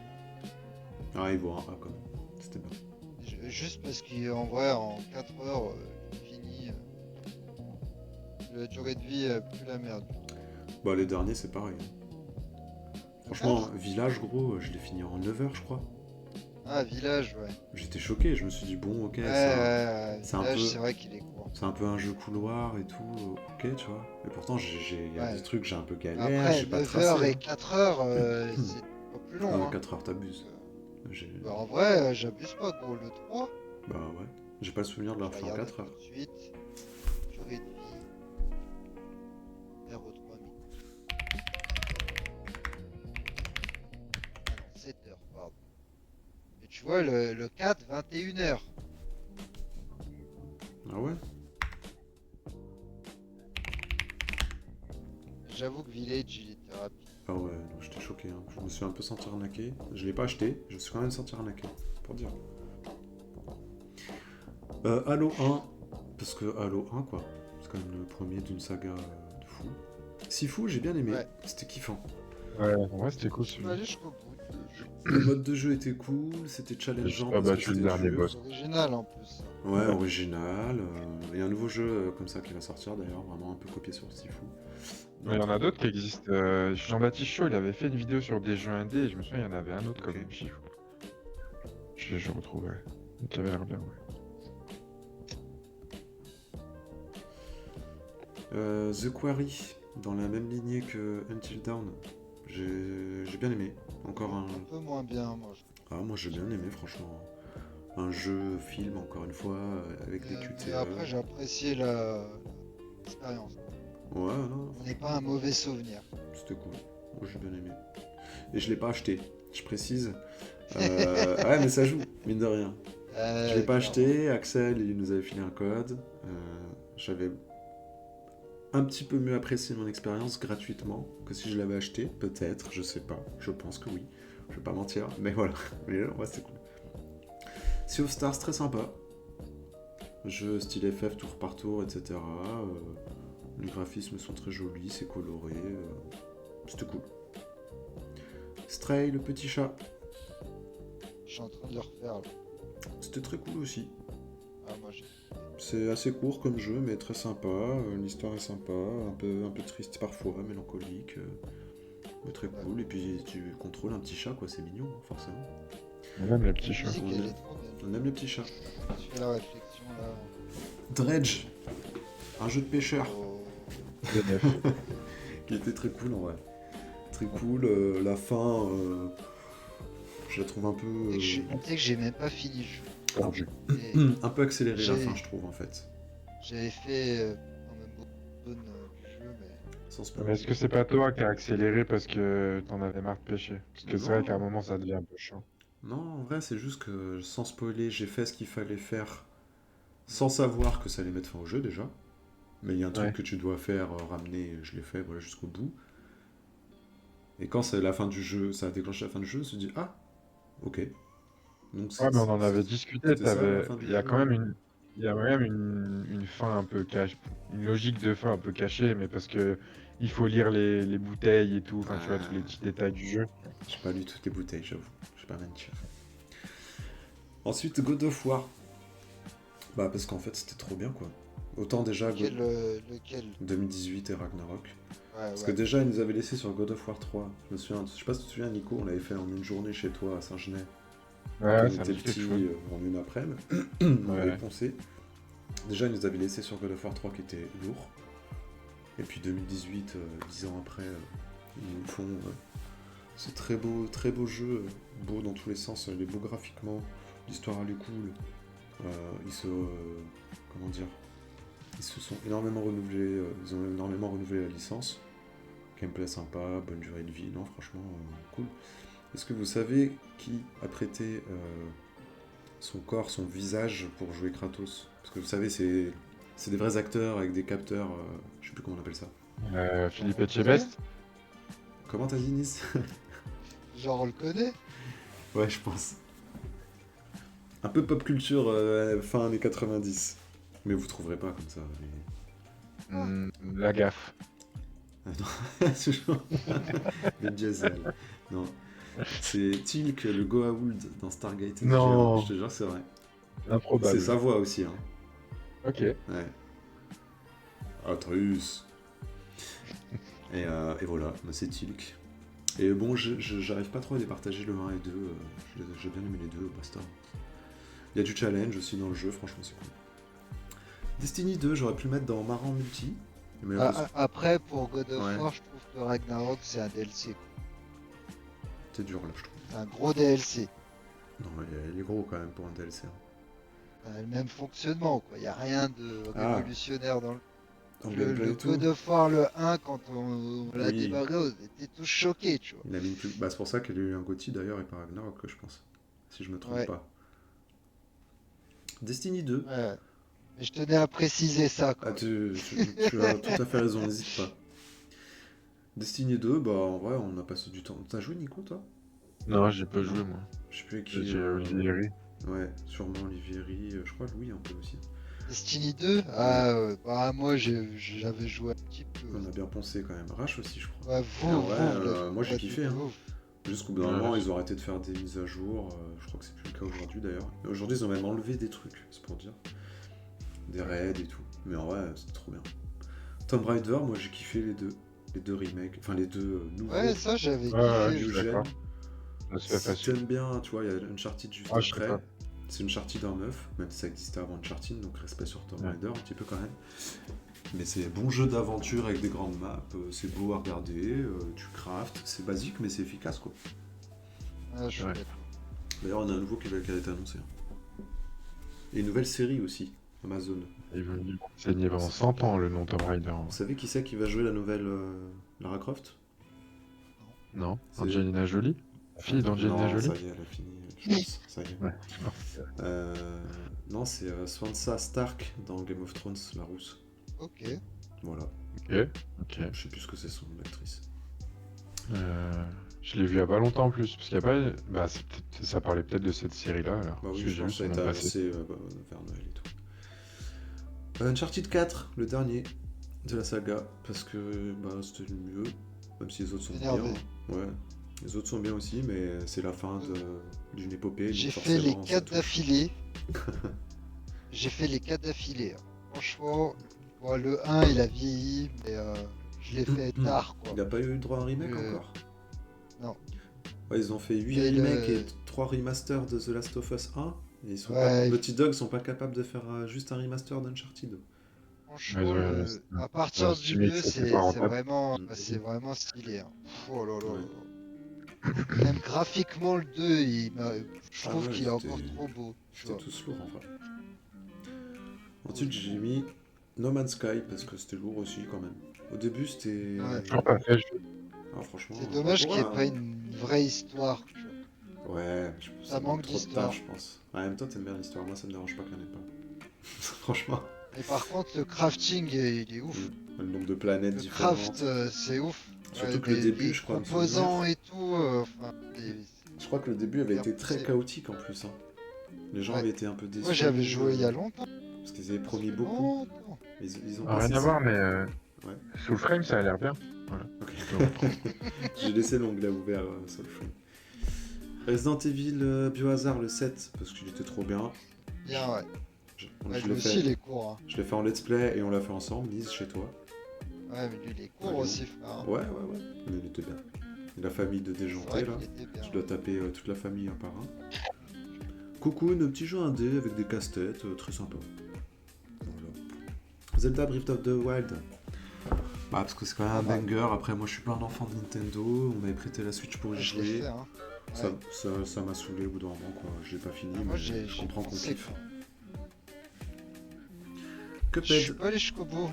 Ah, il vaut un A, quand même. C'était bien. Juste parce qu'en vrai, en 4 heures, il finit. La durée de vie, plus la merde. Bah, les derniers, c'est pareil. Franchement, Village, gros, je l'ai fini en 9 heures, je crois. Ah, Village, ouais. J'étais choqué, je me suis dit, bon, ok, Ouais, c'est un Village, peu- c'est vrai qu'il est court. c'est un peu un jeu couloir et tout, ok, tu vois. Et pourtant, il y a Ouais. des trucs, j'ai un peu galère, Après, j'ai pas 9 heures tracé. et 4 heures, c'est pas plus long. Ah, Hein. 4 heures, t'abuses. J'ai- Bah, en vrai, j'abuse pas, gros. Le 3, Bah ouais. J'ai pas le souvenir de je l'avoir fait en regarde 4 heures. tout de suite. Durée de vie. 0,3 minutes. Ah non, 7 heures, pardon. Et tu vois, le 4, 21 heures. Ah ouais? J'avoue que Village, il était rapide. Ah ouais, non, j'étais choqué. Hein. Je me suis un peu senti arnaqué. Je l'ai pas acheté, je me suis quand même senti arnaqué. Pour dire. Halo 1. Parce que Halo 1, quoi. C'est quand même le premier d'une saga de fou. Sifu, j'ai bien aimé. Ouais. C'était kiffant. Ouais, en vrai c'était cool Je suis celui-là. allé jusqu'au bout. Le mode de jeu était cool, c'était challengeant pas parce que battu le c'était dernier dur. boss. C'est original en plus. Ouais, original. Il y a un nouveau jeu comme ça qui va sortir d'ailleurs, vraiment un peu copié sur Sifu. Il y en a d'autres qui existent. Jean-Baptiste Chaud, il avait fait une vidéo sur des jeux indés et je me souviens, il y en avait un autre Ok. comme Chiffre. Je retrouvais. Qui avait l'air bien, ouais. The Quarry. dans la même lignée que Until Dawn. J'ai bien aimé. Encore un... Un peu moins bien, moi. Ah, moi j'ai bien aimé, franchement. Un jeu, film, encore une fois, avec des Mais QTE. après, j'ai apprécié l'expérience. Ouais, non, On n'est pas un mauvais souvenir. c'était cool. Moi j'ai bien aimé. Et je l'ai pas acheté, je précise. Ouais, mais ça joue, mine de rien. Je l'ai pas Clairement. acheté, Axel il nous avait filé un code. J'avais un petit peu mieux apprécié mon expérience gratuitement que si je l'avais acheté, peut-être, je sais pas. Je pense que oui. Je vais pas mentir, mais voilà. Mais ouais, c'est cool. Sea of Stars, très sympa. Jeu style FF tour par tour, etc. Les graphismes sont très jolis, c'est coloré. C'était cool. Stray, le petit chat. Je suis en train de le refaire là. C'était très cool aussi. Ah, moi, j'ai. C'est assez court comme jeu, mais très sympa. L'histoire est sympa, un peu triste parfois, mélancolique. Mais très cool. Et puis tu contrôles un petit chat, quoi, c'est mignon, forcément. On aime les La petits chats. musique, On elle est- est trop bien. On aime les petits chats. Je fais la réflexion là. Dredge, un jeu de pêcheur, Oh. DNF. qui était très cool en vrai. Très cool. La fin, je la trouve un peu. Tu sais que j'ai même pas fini le jeu. Perdu. Et Un peu accélérée la J'ai- fin, je trouve, en fait. J'avais fait quand même beaucoup de zones du jeu, mais Sans Mais spoiler. est-ce que c'est pas toi qui as accéléré parce que t'en avais marre de pêcher? Parce que c'est vrai Non. qu'à un moment ça devient un peu chiant. Non, en vrai, c'est juste que sans spoiler, j'ai fait ce qu'il fallait faire sans savoir que ça allait mettre fin au jeu déjà. Mais il y a un truc Ouais. que tu dois faire, ramener, je l'ai fait voilà, jusqu'au bout. Et quand c'est la fin du jeu, ça a déclenché la fin du jeu, on se dit ah, ok. Donc Ouais, mais on en avait discuté, c'était ça, la fin du il y a jeu. quand même une fin un peu cachée, une logique de fin un peu cachée, mais parce que il faut lire les bouteilles et tout, enfin tu vois, tous les petits détails du jeu. J'ai pas lu toutes les bouteilles, j'avoue. Je vais pas mentir. Ensuite, God of War. Bah, parce qu'en fait, c'était trop bien quoi. Autant déjà lequel 2018 et Ragnarok. Ouais, Parce que déjà, ils nous avaient laissé sur God of War 3. Je me souviens, je sais pas si tu te souviens, Nico, on l'avait fait en une journée chez toi à Saint-Genès. Ouais, Quand on ça me était dit quelque petits, chose. en une après-midi. On Ouais. avait poncé. Déjà, ils nous avaient laissé sur God of War 3 qui était lourd. Et puis 2018, 10 ans après, ils nous font ce très beau jeu, beau dans tous les sens, il est beau graphiquement, l'histoire elle est cool. Comment dire, ils se sont énormément renouvelés, ils ont énormément renouvelé la licence. Gameplay sympa, bonne durée de vie, non franchement cool. Est-ce que vous savez qui a prêté son corps, son visage pour jouer Kratos? Parce que vous savez, c'est des vrais acteurs avec des capteurs, je sais plus comment on appelle ça. Philippe Etchebest. Comment t'as dit Nice? Genre, on le connaît. Ouais, je pense. Un peu pop culture fin années 90. Mais vous trouverez pas comme ça. La gaffe. Ah non, c'est genre... Le diesel. Non. C'est Tilk, le Goa'uld dans Stargate. Non. Je te jure, c'est vrai. Improbable. C'est sa voix aussi, hein. Ok. Ouais. Atreus. Et voilà, bah, c'est Tilk. Et bon, j'arrive pas trop à départager le 1 et 2. J'ai bien aimé les deux, basta. Il y a du challenge aussi dans le jeu, franchement, c'est cool. Destiny 2, j'aurais pu le mettre dans Marrant Multi. Mais Après, pour God of Ouais. War, je trouve que Ragnarok, c'est un DLC. quoi. c'est dur là, je trouve. C'est un gros DLC. Non, il est gros quand même pour un DLC. hein. Ça a le même fonctionnement, quoi. Il n'y a rien de Ah. révolutionnaire dans Dans le le gameplay et tout. God of War, le 1, quand on l'a Oui. débarré, on était tous choqués, tu vois. Il a mis une plus... Bah, c'est pour ça qu'il a eu un GOTY d'ailleurs et pas Ragnarok, je pense. Si je me trompe Ouais. pas. Destiny 2. Ouais. Mais je tenais à préciser ça, quoi. Ah, tu as tout à fait raison, n'hésite pas. Destiny 2, bah en vrai, on a passé du temps. T'as joué Nico, toi? Non, j'ai pas joué moi. Je sais plus avec qui. J'ai Olivieri. Ouais, sûrement Olivieri, je crois Louis un peu aussi. Destiny 2, bah moi j'avais joué un petit peu. On a bien pensé quand même. Rash aussi, je crois. Ouais, Et en vrai, moi, j'ai pas kiffé, du hein. tout. Jusqu'au bout d'un moment, ils ont arrêté de faire des mises à jour. Je crois que c'est plus le cas aujourd'hui d'ailleurs. Mais aujourd'hui, ils ont même enlevé des trucs, c'est pour dire. Des raids et tout. Mais en vrai, c'était trop bien. Tomb Raider, moi j'ai kiffé les deux. Les deux remakes, enfin les deux nouveaux. Ouais, ça j'avais Ouais, kiffé. je suis New d'accord. Gen. Ça se fait Si facile. t'aimes bien, tu vois, il y a Uncharted juste Ah, je sais après. pas. C'est Uncharted en meuf, même si ça existait avant Uncharted, donc respect sur Tomb Ouais. Raider un petit peu quand même. Mais c'est bon jeu d'aventure avec des grandes maps, c'est beau à regarder, tu craftes, c'est basique mais c'est efficace quoi. Ah, je suis Ouais. d'accord. D'ailleurs on a un nouveau qui a été annoncé. Et une nouvelle série aussi, Amazon. Il veut enseigner pendant 100 ans le nom Tomb Raider. Vous savez qui c'est qui va jouer la nouvelle Lara Croft? Non, C'est- Angelina Jolie? La fille d'Angelina Non, Jolie? ça y est, elle a fini, je pense, ça y est. Ouais. Non, c'est Sansa Stark dans Game of Thrones, la rousse. Ok. Ok, Voilà, ok. je sais plus ce que c'est son actrice. Je l'ai vu il y a pas longtemps en plus, parce qu'il y a pas. Bah, ça parlait peut-être de cette série-là alors. Bah Parce oui, que je j'ai vu pense que son ça a nom été passer. annoncé vers Noël et tout. Uncharted 4, le dernier de la saga, parce que bah, c'était le mieux, même si les autres sont Énervé. bien. Ouais, les autres sont bien aussi, mais c'est la fin d'une épopée. J'ai donc fait les forcément, ça 4 touche. d'affilée. J'ai fait les 4 d'affilée. Hein. Franchement, bon, le 1 il a vieilli, mais je l'ai fait tard quoi. Il n'a pas eu droit à un remake encore? Non. Ouais, ils ont fait 8 Et remakes et 3 remasters de The Last of Us 1. Et ils sont Ouais. Naughty Dog sont pas capables de faire juste un remaster d'Uncharted. Franchement, Ouais, à partir ouais, du Jimmy, 2, c'était pas rentable. c'est vraiment stylé. Hein. Oh là là Ouais. là là. Même graphiquement, le 2, je trouve ouais, qu'il est c'était- encore trop beau. tu C'était vois. tous lourds en vrai. Ensuite, j'ai mis No Man's Sky parce que c'était lourd aussi quand même. Au début, c'était. Ouais. Toujours pas fait, je- Ah, franchement. C'est dommage qu'il n'y ait ouais, pas une vraie histoire. tu vois. Ouais, Ça manque manque trop de d'histoire. taf, je pense. Ouais, en même temps, t'aimes bien l'histoire. Moi, ça me dérange pas qu'il n'y en ait pas. Franchement. Et par contre, le crafting, il est ouf. Le nombre de planètes Le différentes. craft, c'est ouf. Surtout que le début, les je crois, me composants souvenir. et tout. Je crois que le début avait Bien été très poussé. chaotique en plus. Hein. Les gens Ouais. avaient été un peu déçus. Moi, j'avais joué il y a longtemps. Parce qu'ils avaient promis Ça fait beaucoup. longtemps. Ils ont Ah, rien passé à ça. voir, mais Ouais. sous le frame, ça a l'air bien. Ok. J'ai laissé l'onglet ouvert sur le frame. Resident Evil Biohazard le 7, parce qu'il était trop bien. Bien, ouais. Je, Ouais, je lui l'ai aussi, fait, il est court. Hein. je l'ai fait en let's play et on l'a fait ensemble, Lise, chez toi. Ouais, mais lui, il est court Ouais, aussi, frère. Ouais. Mais il était bien. Et la famille de C'est déjanté vrai là. qu'il était bien. Tu dois taper toute la famille un par un. Cocoon, un petit jeu indé avec des casse-têtes, très sympa. Voilà. Zelda Breath of the Wild. Bah, parce que c'est quand même un Pas mal. banger. Après, moi je suis pas un enfant de Nintendo. On m'avait prêté la Switch pour y Ouais, je l'ai jouer. fait, hein. Ça, Ouais. ça m'a saoulé au bout d'un moment, quoi. Je l'ai pas fini, Ah, moi, mais j'ai je comprends qu'on pensé, kiffe. quoi. Je suis Cuphead. pas allé jusqu'au bout.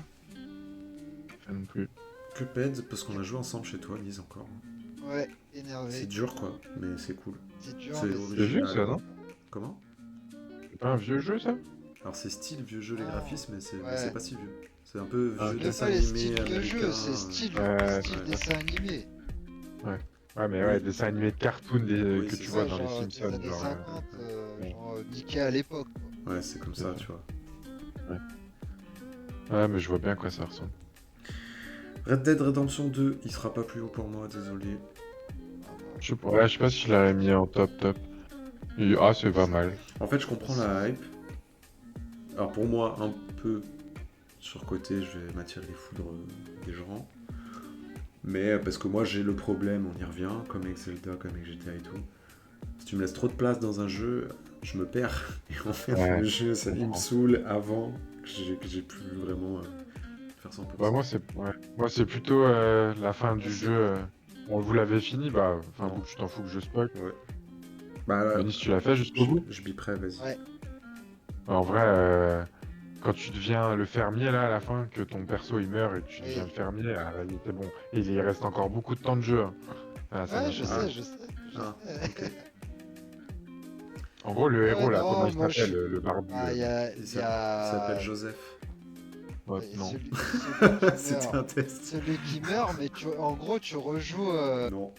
Pas non plus. Cuphead, parce qu'on a joué ensemble chez toi, Lise, encore. Ouais, énervé. C'est dur, quoi, mais c'est cool. C'est dur, C'est mais original. C'est vieux, ça, non? Comment? C'est pas un vieux jeu, ça? Alors c'est style vieux jeu les Non. graphismes, mais c'est Ouais. pas si vieux. C'est un peu Ah, vieux ok. c'est dessin pas les animé styles de américain. jeu, c'est style, Ouais, style ouais. dessin animé. Ouais, mais ouais, dessin animé de cartoon Oui, que c'est tu ça, vois dans genre les des Simpsons. années Genre, 50, ouais. genre Mickey à l'époque. quoi. Ouais, c'est comme ça, tu vois. Ouais, mais je vois bien à quoi ça ressemble. Red Dead Redemption 2, il sera pas plus haut pour moi, désolé. Ouais, je sais pas si je l'avais mis en top. Ah, c'est pas mal. En fait, je comprends la hype. Alors pour moi, un peu surcoté, je vais m'attirer les foudres des gens. Mais parce que moi j'ai le problème, on y revient, comme avec Zelda, comme avec GTA et tout. Si tu me laisses trop de place dans un jeu, je me perds. Et en fait, Ouais, le jeu, ça, je il me comprends. saoule avant que j'ai pu vraiment faire 100%. Bah, moi, c'est plutôt la fin du c'est jeu. Bon, vous l'avez fini, bah, enfin, Non. bon, tu t'en fous que je spoil. Ouais. Bah, Denis, tu l'as fait jusqu'au bout? je biperai, vas-y. Ouais. En vrai, quand tu deviens le fermier là à la fin, que ton perso il meurt et que tu Oui. deviens le fermier, ah, il était bon. Et il reste encore beaucoup de temps de jeu. Hein. Ah, ça Ouais, m'a je fait- sais, je sais. Ah, ok. En gros, le Ouais, héros là, non, comment il moi, s'appelle, je- le barbu Ah, il y a. Il Il y s'appelle a... Joseph. ouais, et non. celui qui C'était meurt. un test. Celui qui meurt, mais en gros, tu rejoues Non.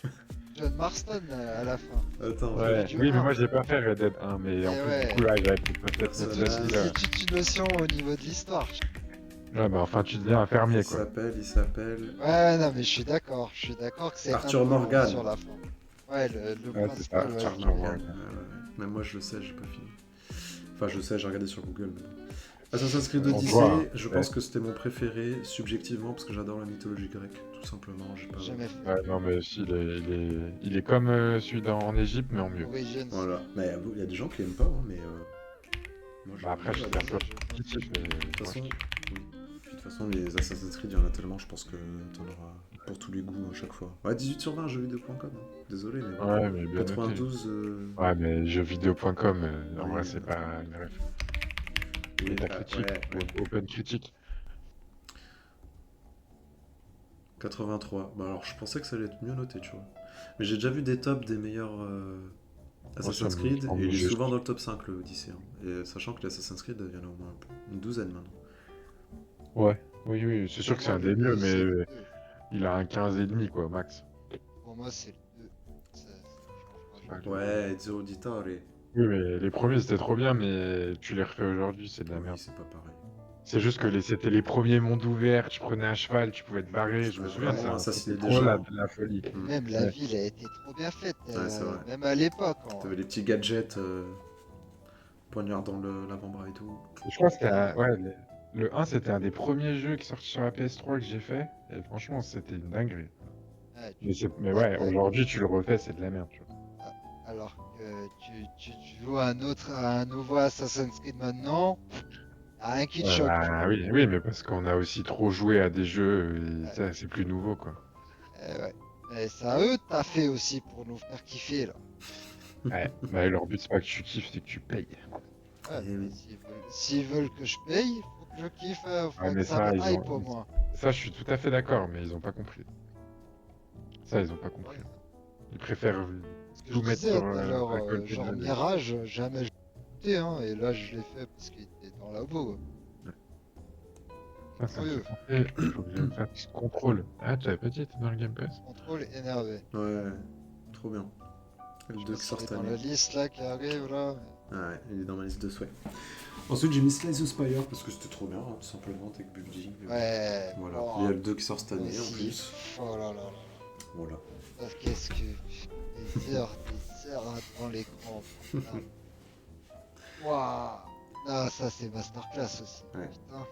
John Marston à la fin. Attends, Ouais. du Oui, mais un. moi j'ai pas fait Red Dead 1, mais en Eh plus ouais. du coup là, avec peut-être Personne notre n'a ceci, dit. là. C'est toute une notion au niveau de l'histoire. Ouais, bah enfin tu deviens un fermier il quoi. s'appelle. Ouais, non, mais je suis d'accord que c'est Arthur un peu long Morgan. sur la fin. Ouais, le Ouais, c'est principal, ça, ouais. Arthur je l'ai fait. Morgan. Même moi je le sais, j'ai pas fini. Enfin, je sais, j'ai regardé sur Google. Mais bon. Assassin's Creed On Odyssey, voit, je pense que c'était mon préféré subjectivement parce que j'adore la mythologie grecque, tout simplement. J'ai pas. Jamais fait. Ouais, non, mais si, il est comme celui en Égypte, mais en mieux. Origins. Voilà. Mais il y a des gens qui aiment pas, hein, mais. Moi, Bah après, moi, j'étais un j'adore. peu positif, mais. De toute façon, ouais. oui. Puis, de toute toute façon, les Assassin's Creed, il y en a tellement, je pense que t'en auras pour tous les goûts à chaque fois. Ouais, 18 sur 20, jeuxvideo.com. Désolé, mais bon. Ouais, mais bien noté. 92. Ouais, mais jeuxvideo.com, en Oui, vrai, c'est pas la ref. Métacritique, Open Critique. 83. Bah alors, je pensais que ça allait être mieux noté, tu vois. Mais j'ai déjà vu des tops des meilleurs Assassin's Creed, et il est souvent dans le top 5, le Odyssey. Hein. Et sachant que l'Assassin's Creed, il y en a au moins une douzaine maintenant. Ouais, oui, c'est sûr que c'est un des mieux, mais deux. il a un 15,5 quoi, max. Pour moi, c'est le 2. Ça change pas. Ouais, Ezio Auditore. Oui, mais les premiers c'était trop bien, mais tu les refais aujourd'hui, c'est de la Oui, merde. c'est pas pareil. C'est juste que c'était les premiers mondes ouverts, tu prenais un cheval, tu pouvais te barrer, je me souviens de ça. Vraiment assassiner C'était des trop gens. la folie. Même la ville a été trop bien faite, Ouais, c'est vrai. même à l'époque. T'avais les petits gadgets, poignards dans l'avant-bras et tout. Je crois que c'était ouais, le 1 c'était un des premiers jeux qui sortit sur la PS3 que j'ai fait, et franchement c'était une dinguerie. Mais ouais, aujourd'hui tu le refais, c'est de la merde, tu vois. Alors que tu joues à un nouveau Assassin's Creed maintenant, y'a rien qui te choque. Bah, oui, mais parce qu'on a aussi trop joué à des jeux, et ça c'est plus nouveau quoi. Ouais. Et c'est à eux de t'as fait aussi pour nous faire kiffer là. Ouais, bah leur but c'est pas que tu kiffes, c'est que tu payes. Ouais, Eh oui. s'ils veulent que je paye, faut que je kiffe, faut mais que ça me ça, hype au moins. Ça je suis tout à fait d'accord, mais ils ont pas compris. Ça ils ont pas compris. Ils préfèrent Ce que tout je mettre disais sur tout à l'heure, un côté genre de- Mirage, jamais je l'ai fait, hein, et là je l'ai fait parce qu'il était dans la boue. Ah, ça me Curieux. fait penser, il faut que je fasse contrôle. Ah, tu avais pas dit, t'es dans le Game Pass? Contrôle énervé. Ouais, trop bien. Le Je 2 sais qui sort qu'il est cette dans année. la liste là qui arrive là. Ah ouais, il est dans ma liste de souhaits. Ensuite, j'ai mis Slice the Spire parce que c'était trop bien, hein, tout simplement, tech building. Ouais. Voilà. Oh, Il y a le 2 qui sort cette année en aussi. plus. Oh là là là. Voilà. Qu'est-ce que. Des heures devant l'écran. putain. Waouh. Ah, ça c'est masterclass aussi. Ouais. Putain.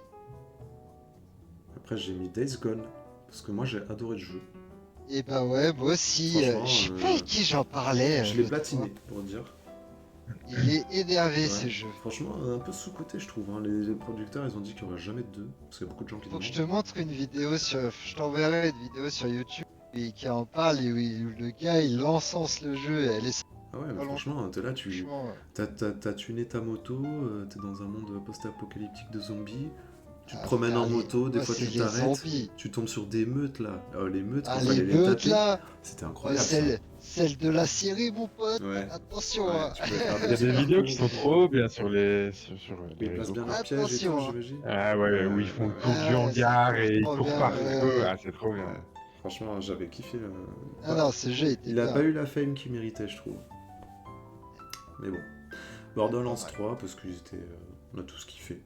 Après, j'ai mis Days Gone, parce que moi j'ai adoré le jeu. Et bah ouais, moi aussi. Franchement, Je sais pas avec qui j'en parlais. Je l'ai l'autre platiné, fois. pour dire. Il est énervé Ouais. ce jeu. Franchement, un peu sous-côté, je trouve. Hein. Les producteurs, ils ont dit qu'il n'y aura jamais de 2, parce qu'il y a beaucoup de gens qui Faut que je te demandent. montre une vidéo sur. Je t'enverrai une vidéo sur YouTube qui en parle et où le gars il encense le jeu et elle est. Ah ouais, mais Pas franchement, t'es là, Franchement, t'as tuné ta moto, t'es dans un monde post-apocalyptique de zombies, tu te ah, promènes en frère, moto, des moi, fois c'est tu les t'arrêtes, zombies. tu tombes sur des meutes là. Les meutes, Ah, quand les fallait les meutes taper, là. c'était incroyable. Celle de la série, mon pote. Ça. Ouais. Attention. Ouais, hein. tu pouvais faire Il y a des super vidéos cool. qui sont trop bien sur les Ils réseaux. placent bien quoi. leur piège et tout, Attention, hein. j'imagine. Ah ouais, où ils font le tour du Ouais, hangar c'est et ils trop courent bien, partout. ouais. Ah, c'est trop bien. Ouais. Franchement, j'avais kiffé. Ah non, ce jeu était Il a bien. pas eu la fame qu'il méritait, je trouve. Mais bon. Borderlands pas mal. 3, parce qu'ils étaient. On a tous kiffé.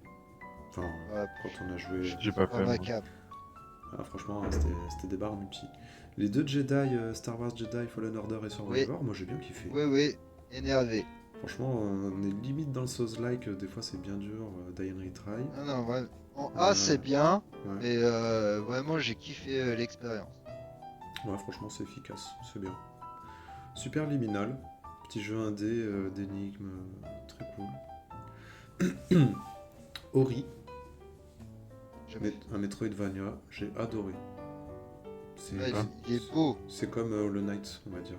Enfin, Ouais, quand on a joué. J'ai pas pas fait. ma moi. cam. Franchement, c'était des barres en multi. Les deux Jedi, Star Wars Jedi, Fallen Order et Survivor, moi j'ai bien kiffé. Oui, énervé. Franchement, on est limite dans le Souls-like, des fois c'est bien dur, Die and Retry. Ah non, ouais. En A, c'est bien, Ouais. mais vraiment, j'ai kiffé l'expérience. Ouais, franchement, c'est efficace, c'est bien. Super Liminal, petit jeu indé d'énigmes, très cool. Ori, un Metroidvania, j'ai adoré. Ouais, il est beau. C'est comme Hollow Knight, on va dire.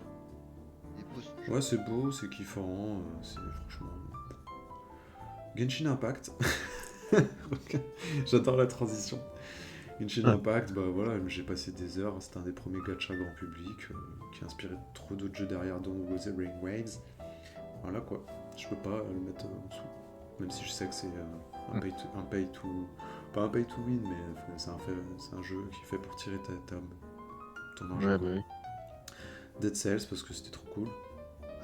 Il est beau ce jeu. Ouais, c'est beau, c'est kiffant, c'est franchement. Genshin Impact. J'adore la transition. Genshin Impact, bah voilà, j'ai passé des heures, c'était un des premiers gachas grand public qui a inspiré trop d'autres jeux derrière, dont The Brainwaves. Voilà quoi, je peux pas le mettre en dessous. Même si je sais que c'est un pay to. Pas un pay to win, mais c'est un jeu qui est fait pour tirer ton argent. Ouais, bah oui. Dead Cells, parce que c'était trop cool.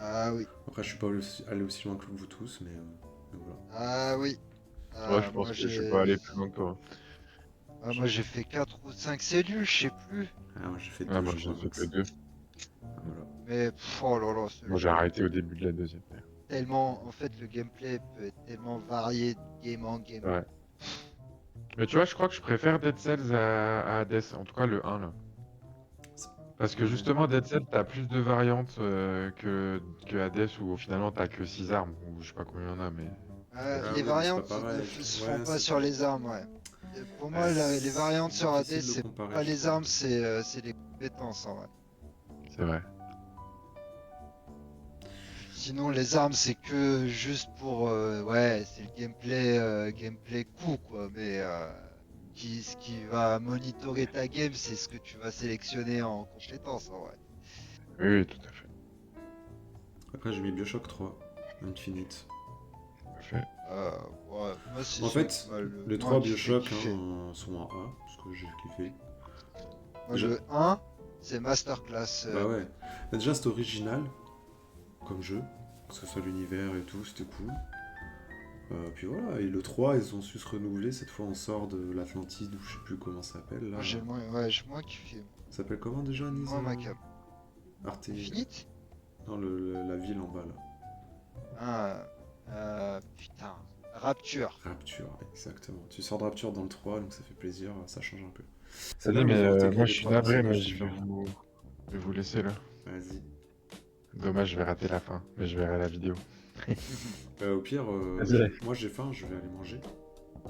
Ah oui. Après, je suis pas allé aussi loin que vous tous, mais voilà. Ah oui. Ouais, je pense que je suis pas allé plus loin que toi. Ah, moi j'ai fait 4 ou 5 cellules, je sais plus. Ah, moi j'ai fait Ah, 2, moi je j'ai crois. fait que 2. Mais oh là là, Moi j'ai arrêté au début de la deuxième. tellement, en fait, le gameplay peut être tellement varié de game en game. Ouais. Mais tu vois, je crois que je préfère Dead Cells à Hades, en tout cas le 1 là. Parce que justement, Dead Cells, t'as plus de variantes que Hades où finalement t'as que 6 armes, ou je sais pas combien il y en a, mais. Les oui, variantes c'est pas pareil. ne se Ouais, font pas c'est- sur les armes, ouais. Pour moi, les variantes sur AD, difficile de c'est comparer, pas je les trouve. armes, c'est les compétences en vrai. C'est vrai. Sinon, les armes, c'est que juste pour. Ouais, c'est le gameplay coup, quoi. Mais ce qui va monitorer ta game, c'est ce que tu vas sélectionner en compétences en vrai. Oui, oui, tout à fait. Après, j'ai mis Bioshock 3, Infinite. Parfait. Ouais, moi, c'est En celui fait, qui m'a les le moins 3 kiffé. Bioshock sont en A, parce que j'ai kiffé. Moi, Déjà, le 1, c'est Masterclass bah ouais. mode. Mais déjà, c'est original comme jeu, que ce soit l'univers et tout, c'était cool. Puis voilà, et le 3, ils ont su se renouveler. Cette fois, on sort de l'Atlantide, ou je sais plus comment ça s'appelle là. Moi, j'ai le moins kiffé. Ça s'appelle comment déjà, Nice Moins ma cam. Arte. Infinite? Non, la ville en bas là. Ah, putain. Rapture. Rapture, exactement. Tu sors de Rapture dans le 3, donc ça fait plaisir, ça change un peu. C'est Vas-y, bien, mais ils ont intégré moi les je suis 3 navré, mais personnages je vais différents. je vais vous laisser là. Vas-y. Dommage, je vais rater la fin, mais je verrai la vidéo. Au pire, Vas-y. moi j'ai faim, je vais aller manger.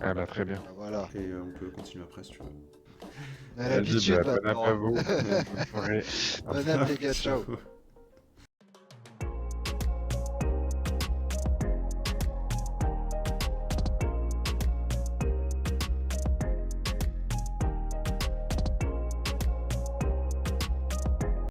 Ah bah très bien. Ah, voilà. Et on peut continuer après si tu veux. On a Vas-y, l'habitude bah, bon app maintenant. à vous. Bonne soirée. Bon app les gars, ciao. Ciao.